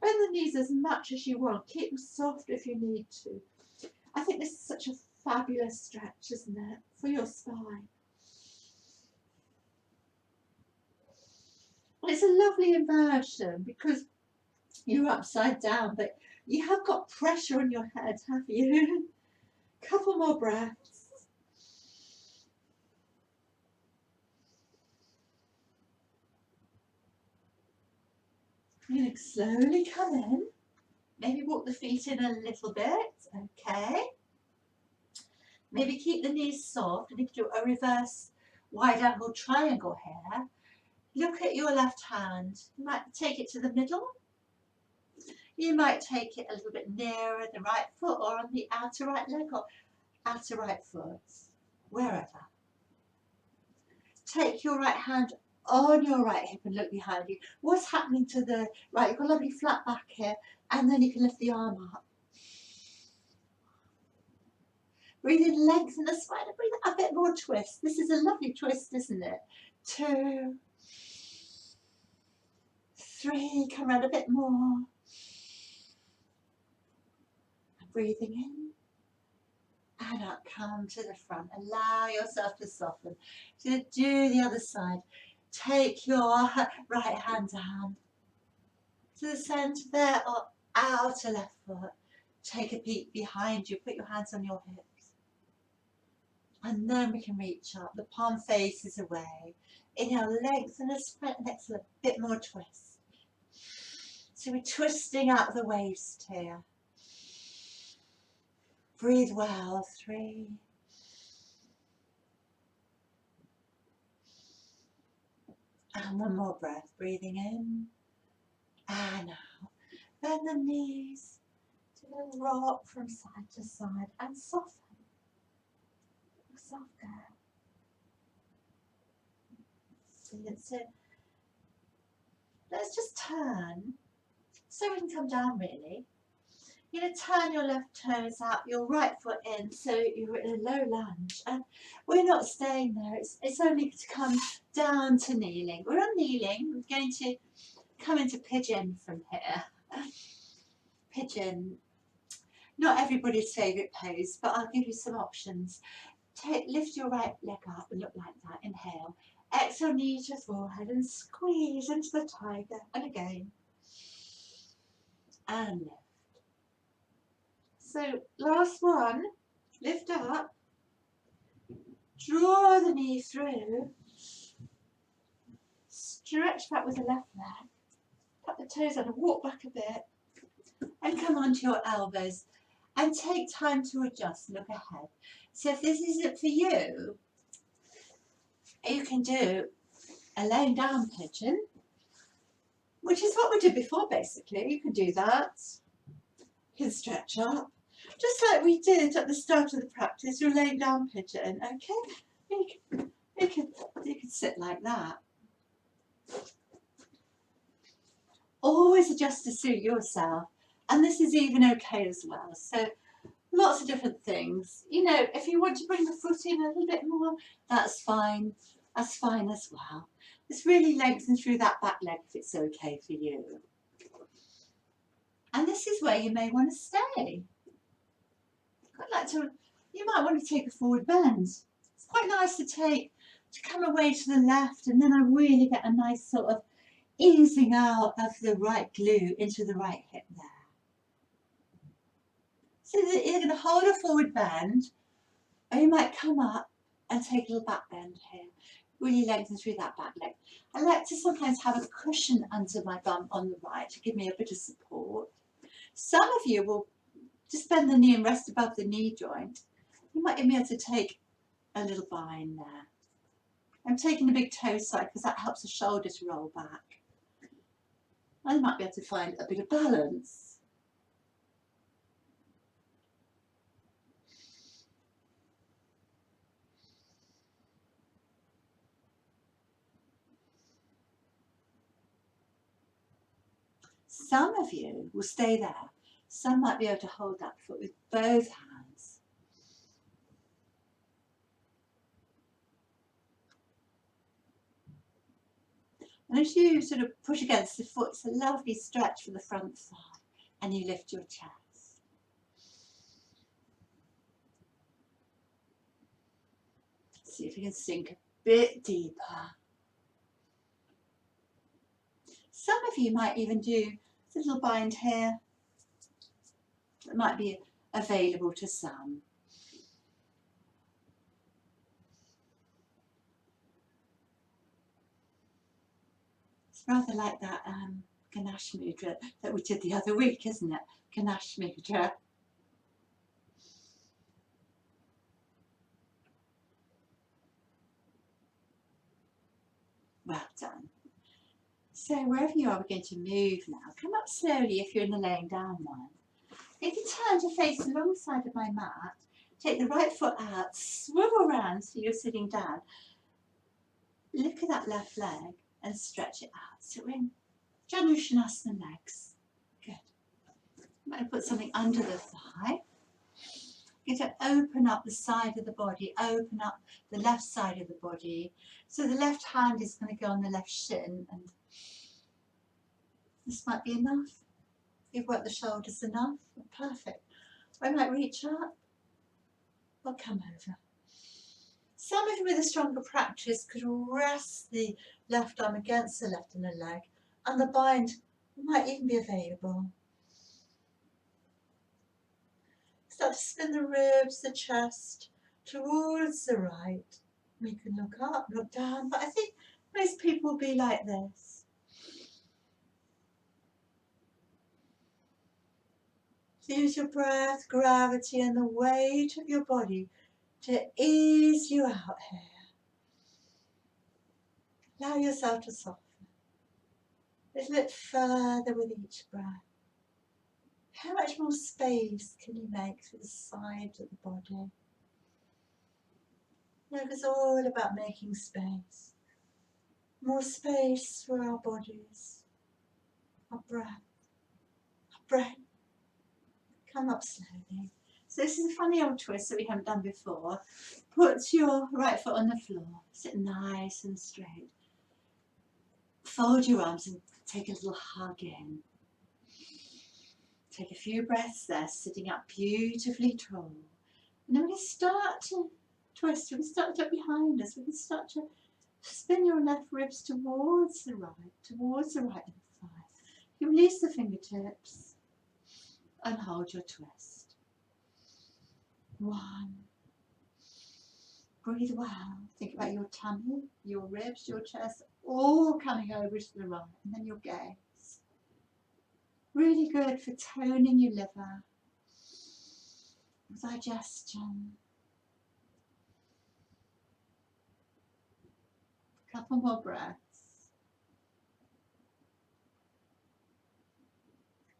Bend the knees as much as you want. Keep them soft if you need to. I think this is such a fabulous stretch, isn't it, for your spine. Well, it's a lovely inversion because you're upside down, but you have got pressure on your head, have you? Couple more breaths. You're going to slowly come in. Maybe walk the feet in a little bit. Okay. Maybe keep the knees soft, and you can do a reverse wide angle triangle here. Look at your left hand. You might take it to the middle. You might take it a little bit nearer the right foot or on the outer right leg or outer right foot, wherever. Take your right hand on your right hip and look behind you. What's happening to the right? You've got a lovely flat back here, and then you can lift the arm up. Breathe in, lengthen the spine, and breathe a bit more twist. This is a lovely twist, isn't it? 2, 3, come around a bit more. And breathing in and up, come to the front. Allow yourself to soften. So do the other side. Take your right hand down to the centre there or outer left foot. Take a peek behind you. Put your hands on your hips. And then we can reach up. The palm faces away. Inhale, lengthen and spread. And exhale, a bit more twist. So we're twisting out the waist here. Breathe well. 3. And one more breath. Breathing in. And out. Bend the knees. Do a rock from side to side and soften. Soft girl. So let's just turn so we can come down really. You're going to turn your left toes out, your right foot in, so you're in a low lunge. And we're not staying there, it's only to come down to kneeling. We're on kneeling, we're going to come into pigeon from here. Pigeon, not everybody's favourite pose, but I'll give you some options. Lift your right leg up and look like that. Inhale. Exhale, knee to forehead and squeeze into the tiger. And again. And lift. So last one. Lift up. Draw the knee through. Stretch back with the left leg. Put the toes on and walk back a bit. And come onto your elbows. And take time to adjust. Look ahead. So if this isn't for you, you can do a laying down pigeon, which is what we did before basically. You can do that. You can stretch up, just like we did at the start of the practice. You're laying down pigeon, okay? You can sit like that. Always adjust to suit yourself, and this is even okay as well. So lots of different things. You know, if you want to bring the foot in a little bit more, that's fine. That's fine as well. Just really lengthen through that back leg if it's okay for you. And this is where you may want to stay. You might want to take a forward bend. It's quite nice to come away to the left, and then I really get a nice sort of easing out of the right glute into the right hip there. So you're going to hold a forward bend, or you might come up and take a little back bend here. Really lengthen through that back leg. I like to sometimes have a cushion under my bum on the right to give me a bit of support. Some of you will just bend the knee and rest above the knee joint. You might be able to take a little bind there. I'm taking the big toe side because that helps the shoulder to roll back. I might be able to find a bit of balance. Some of you will stay there. Some might be able to hold that foot with both hands. And as you sort of push against the foot, it's a lovely stretch for the front thigh, and you lift your chest. See if you can sink a bit deeper. Some of you might even do a little bind here that might be available to some. It's rather like that Ganesh Mudra that we did the other week, isn't it? Ganesh Mudra. Well done. So wherever you are, we're going to move now. Come up slowly if you're in the laying down one. If you turn to face the long side of my mat, take the right foot out, swivel around so you're sitting down. Look at that left leg and stretch it out. So we're in Janushanasana legs. Good. I'm going to put something under the thigh. You're going to open up the side of the body, open up the left side of the body. So the left hand is going to go on the left shin, and this might be enough. You've worked the shoulders enough. Perfect. I might reach up or come over. Some of you with a stronger practice could rest the left arm against the left inner leg, and the bind might even be available. Start to spin the ribs, the chest towards the right. We can look up, look down, but I think most people will be like this. Use your breath, gravity, and the weight of your body to ease you out here. Allow yourself to soften a little bit further with each breath. How much more space can you make through the sides of the body? Yoga's all about making space. More space for our bodies. Our breath. Our breath. Come up slowly. So this is a funny old twist that we haven't done before. Put your right foot on the floor. Sit nice and straight. Fold your arms and take a little hug in. Take a few breaths there, sitting up beautifully tall. And then we're going to start to twist. We're going to start to look behind us. We're going to start to spin your left ribs towards the right thigh. You release the fingertips and hold your twist. 1. Breathe well. Think about your tummy, your ribs, your chest, all coming over to the right, and then your gaze. Really good for toning your liver, digestion. A couple more breaths.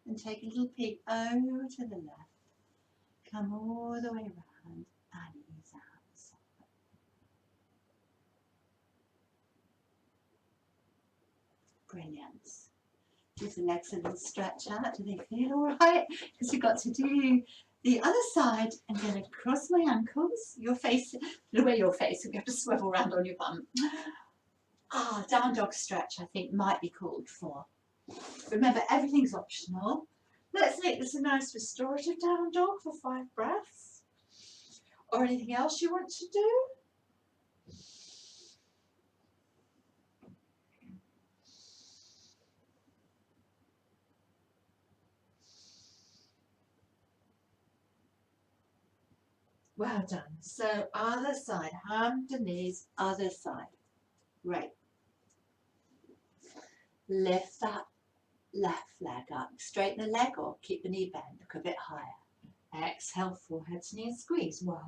And take a little peek over to the left. Come all the way around and ease out. Brilliant. Give the legs a little stretch out. Do they feel all right? Because we've got to do the other side. I'm going to cross my ankles. Your face, the way your face, you have to swivel around on your bum. Down dog stretch, I think, might be called for. Remember, everything's optional. Let's make this a nice restorative down dog for 5 breaths. Or anything else you want to do. Well done. So other side, hand to knees, other side. Great. Lift that left leg up. Straighten the leg or keep the knee bent. Look a bit higher. Exhale, forehead to knee and squeeze. 1,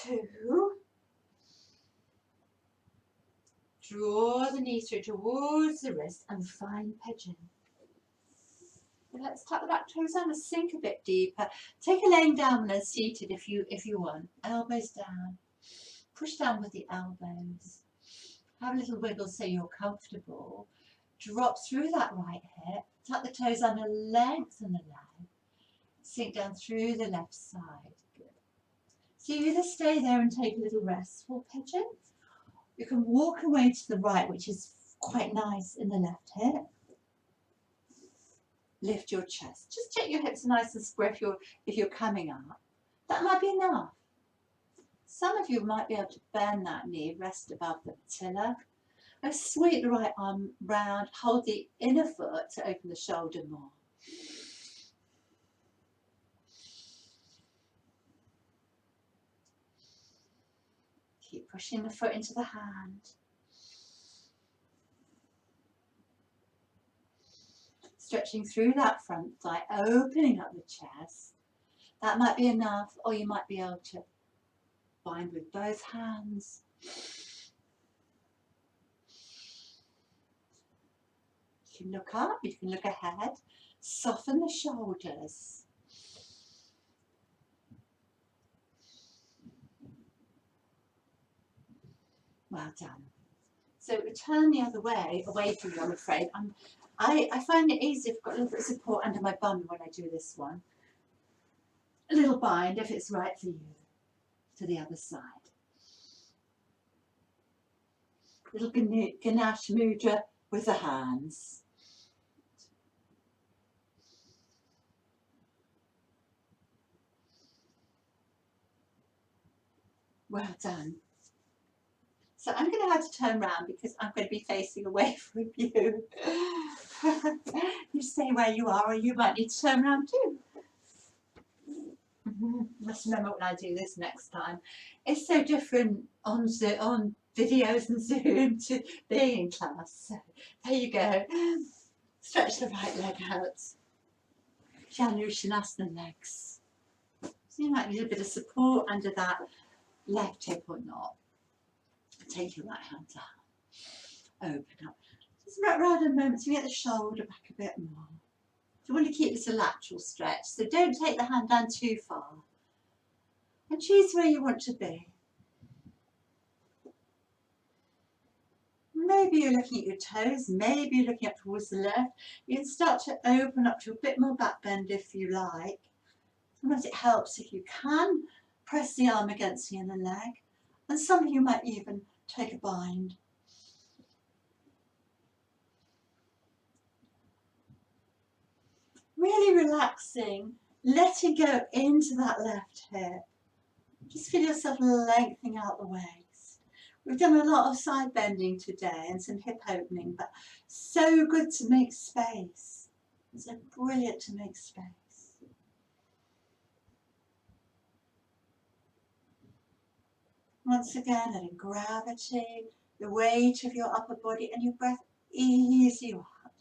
2. Draw the knee through towards the wrist and find pigeon. Let's tuck the back toes down and sink a bit deeper. Take a laying down one and seated if you want. Elbows down. Push down with the elbows. Have a little wiggle so you're comfortable. Drop through that right hip. Tuck the toes under, lengthen the leg. Sink down through the left side. Good. So you either stay there and take a little restful pigeon. You can walk away to the right, which is quite nice in the left hip. Lift your chest. Just check your hips nice and square if you're coming up. That might be enough. Some of you might be able to bend that knee, rest above the patella. And sweep the right arm round, hold the inner foot to open the shoulder more. Keep pushing the foot into the hand. Stretching through that front thigh, opening up the chest. That might be enough, or you might be able to bind with both hands. You can look up, you can look ahead, soften the shoulders. Well done. So turn the other way, away from you, I'm afraid. I find it easy if I've got a little bit of support under my bum when I do this one. A little bind if it's right for you, to the other side. Little Ganesh mudra with the hands. Well done. So I'm going to have to turn around because I'm going to be facing away from you. You stay where you are, or you might need to turn around too. Must remember when I do this next time. It's so different on videos and Zoom to being in class. So there you go. Stretch the right leg out. Janushanasana legs. So you might need a bit of support under that left hip or not. Take your right hand down. Open up. Just around a moment so you get the shoulder back a bit more. You want to keep this a lateral stretch, so don't take the hand down too far. And choose where you want to be. Maybe you're looking at your toes, maybe you're looking up towards the left. You can start to open up to a bit more back bend if you like. Sometimes it helps if you can press the arm against the inner leg. And some of you might even take a bind. Really relaxing, letting go into that left hip. Just feel yourself lengthening out the waist. We've done a lot of side bending today and some hip opening, but so good to make space. It's so brilliant to make space. Once again, letting gravity, the weight of your upper body and your breath ease you out.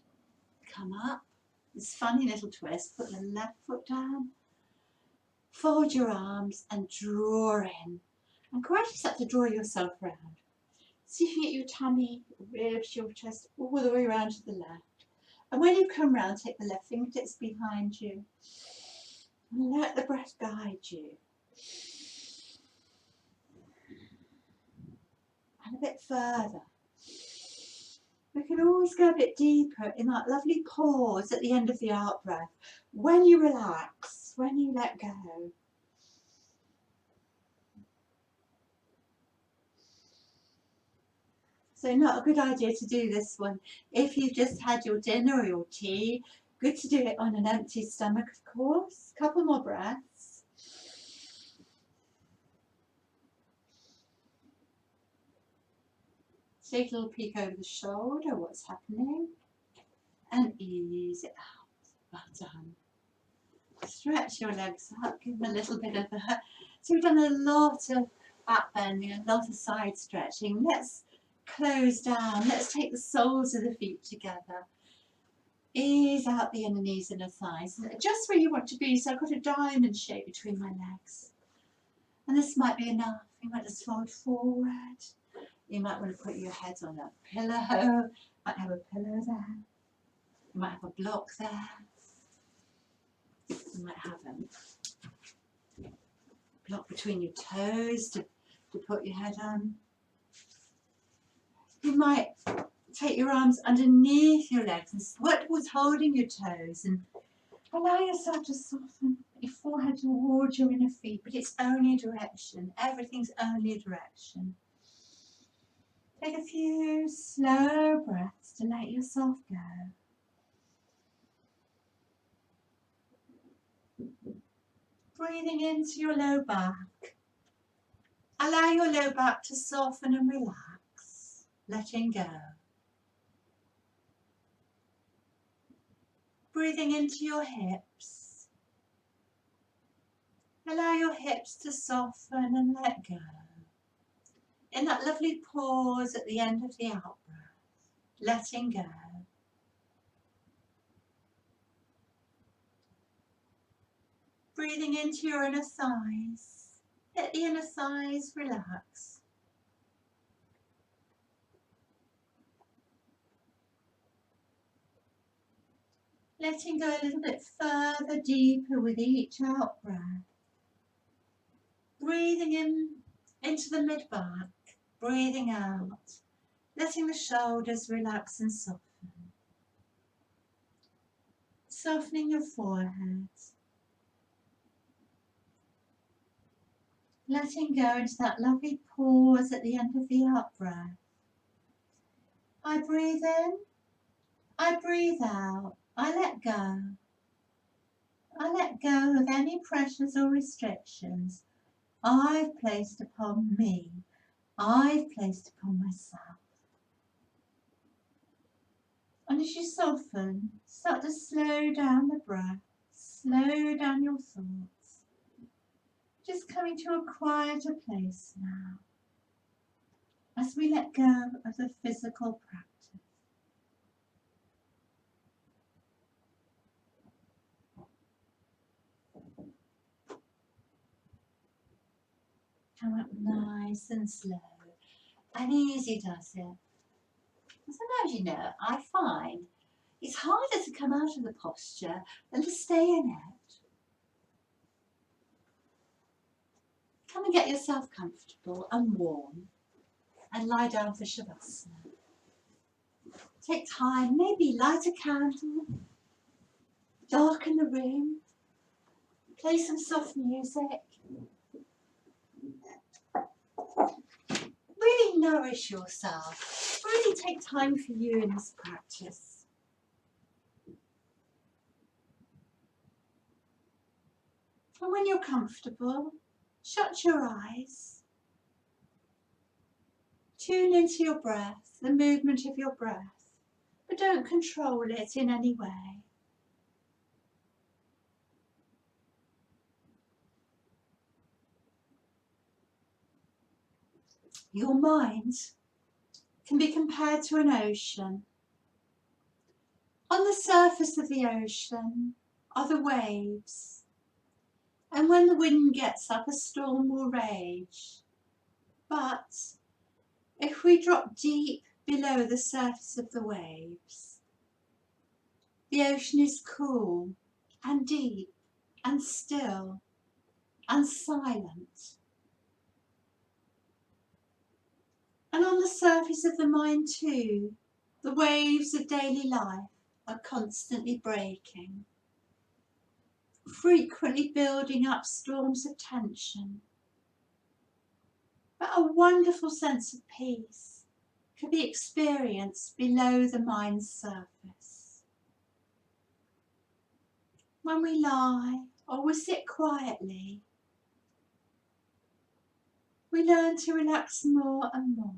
Come up. This funny little twist, put the left foot down, fold your arms and draw in. Encourage yourself to draw yourself around. See if you get your tummy, ribs, your chest all the way around to the left. And when you come round, take the left fingertips behind you and let the breath guide you. And a bit further. We can always go a bit deeper in that lovely pause at the end of the out breath. When you relax, when you let go. So not a good idea to do this one if you've just had your dinner or your tea. Good to do it on an empty stomach, of course. A couple more breaths. Take a little peek over the shoulder, what's happening, and ease it out. Well done. Stretch your legs up, give them a little bit of a... So we've done a lot of back bending, a lot of side stretching. Let's close down. Let's take the soles of the feet together. Ease out the inner knees and the thighs. Just where you want to be. So I've got a diamond shape between my legs. And this might be enough. You might just fold forward. You might want to put your head on a pillow. Might have a pillow there. You might have a block there. You might have a block between your toes to put your head on. You might take your arms underneath your legs and work towards holding your toes and allow yourself to soften your forehead towards your inner feet, but it's only a direction. Everything's only a direction. Take a few slow breaths to let yourself go. Breathing into your low back. Allow your low back to soften and relax, letting go. Breathing into your hips. Allow your hips to soften and let go. In that lovely pause at the end of the out breath, letting go. Breathing into your inner thighs. Let the inner thighs relax. Letting go a little bit further, deeper with each out breath. Breathing in into the mid-back, breathing out, letting the shoulders relax and soften. Softening your forehead. Letting go into that lovely pause at the end of the out breath. I breathe in, I breathe out, I let go. I let go of any pressures or restrictions I've placed upon me, I've placed upon myself. And as you soften, start to slow down the breath, slow down your thoughts. Just coming to a quieter place now, as we let go of the physical practice. Come up nice and slow, and easy does it. Sometimes, you know, I find it's harder to come out of the posture than to stay in it. Come and get yourself comfortable and warm and lie down for Shavasana. Take time, maybe light a candle, darken the room, play some soft music. Really nourish yourself. Really take time for you in this practice. And when you're comfortable, shut your eyes. Tune into your breath, the movement of your breath, but don't control it in any way. Your mind can be compared to an ocean. On the surface of the ocean are the waves, and when the wind gets up, a storm will rage. But if we drop deep below the surface of the waves, the ocean is cool and deep and still and silent. And on the surface of the mind too, the waves of daily life are constantly breaking, frequently building up storms of tension. But a wonderful sense of peace can be experienced below the mind's surface. When we lie or we sit quietly, we learn to relax more and more.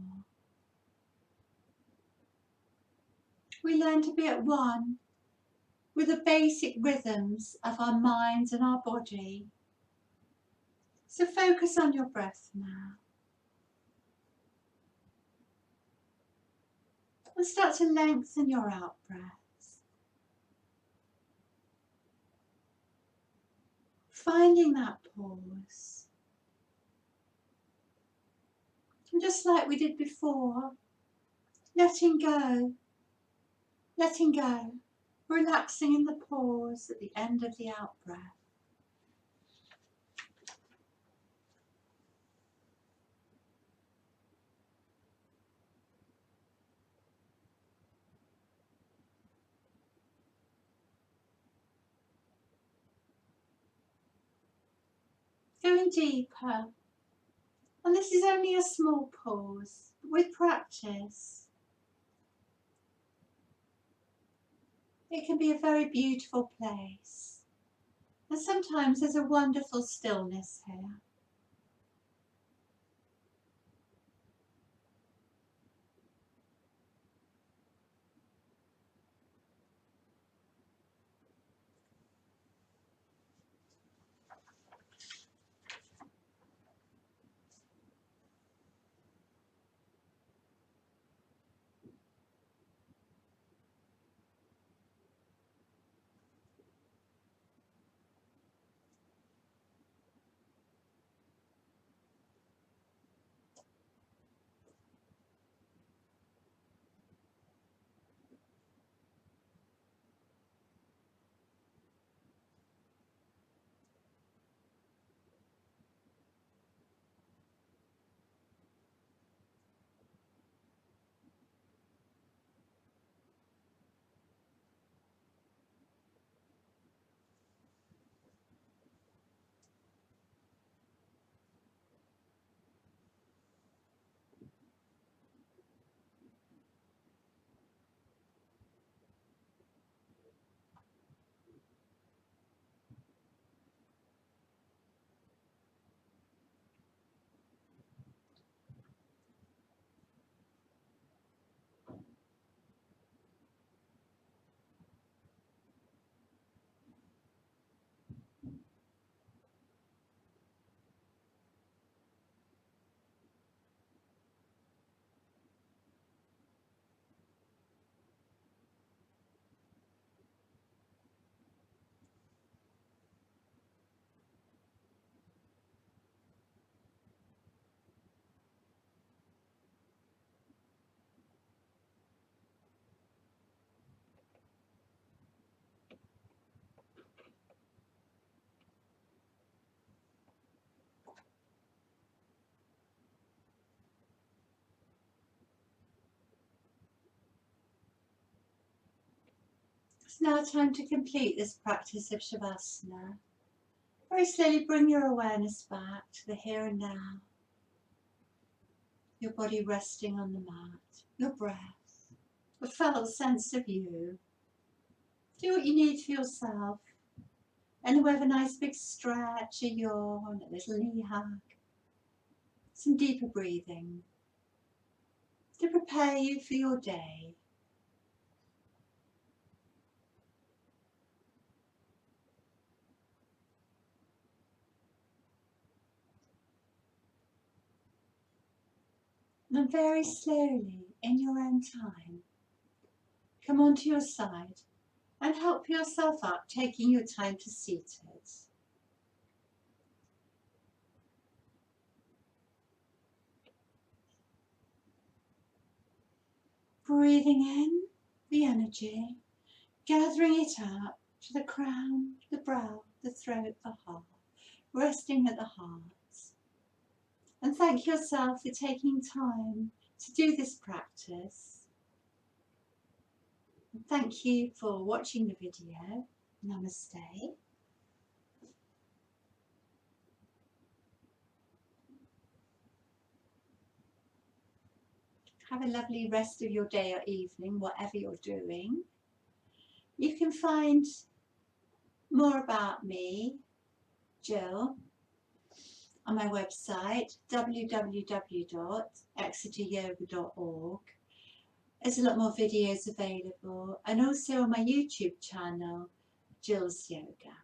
We learn to be at one with the basic rhythms of our minds and our body. So focus on your breath now. And start to lengthen your out breaths. Finding that pause. And just like we did before, letting go, relaxing in the pause at the end of the out breath. Going deeper, and this is only a small pause. With practice, it can be a very beautiful place, and sometimes there's a wonderful stillness here. It's now time to complete this practice of Shavasana. Very slowly bring your awareness back to the here and now. Your body resting on the mat, your breath, a felt sense of you. Do what you need for yourself. Anywhere with a nice big stretch, a yawn, a little knee hug. Some deeper breathing to prepare you for your day. And very slowly, in your own time, come onto your side and help yourself up, taking your time to seat it. Breathing in the energy, gathering it up to the crown, the brow, the throat, the heart, resting at the heart. And thank yourself for taking time to do this practice. And thank you for watching the video. Namaste. Have a lovely rest of your day or evening, whatever you're doing. You can find more about me, Jill, on my website, www.exeteryoga.org. There's a lot more videos available, and also on my YouTube channel, Jill's Yoga.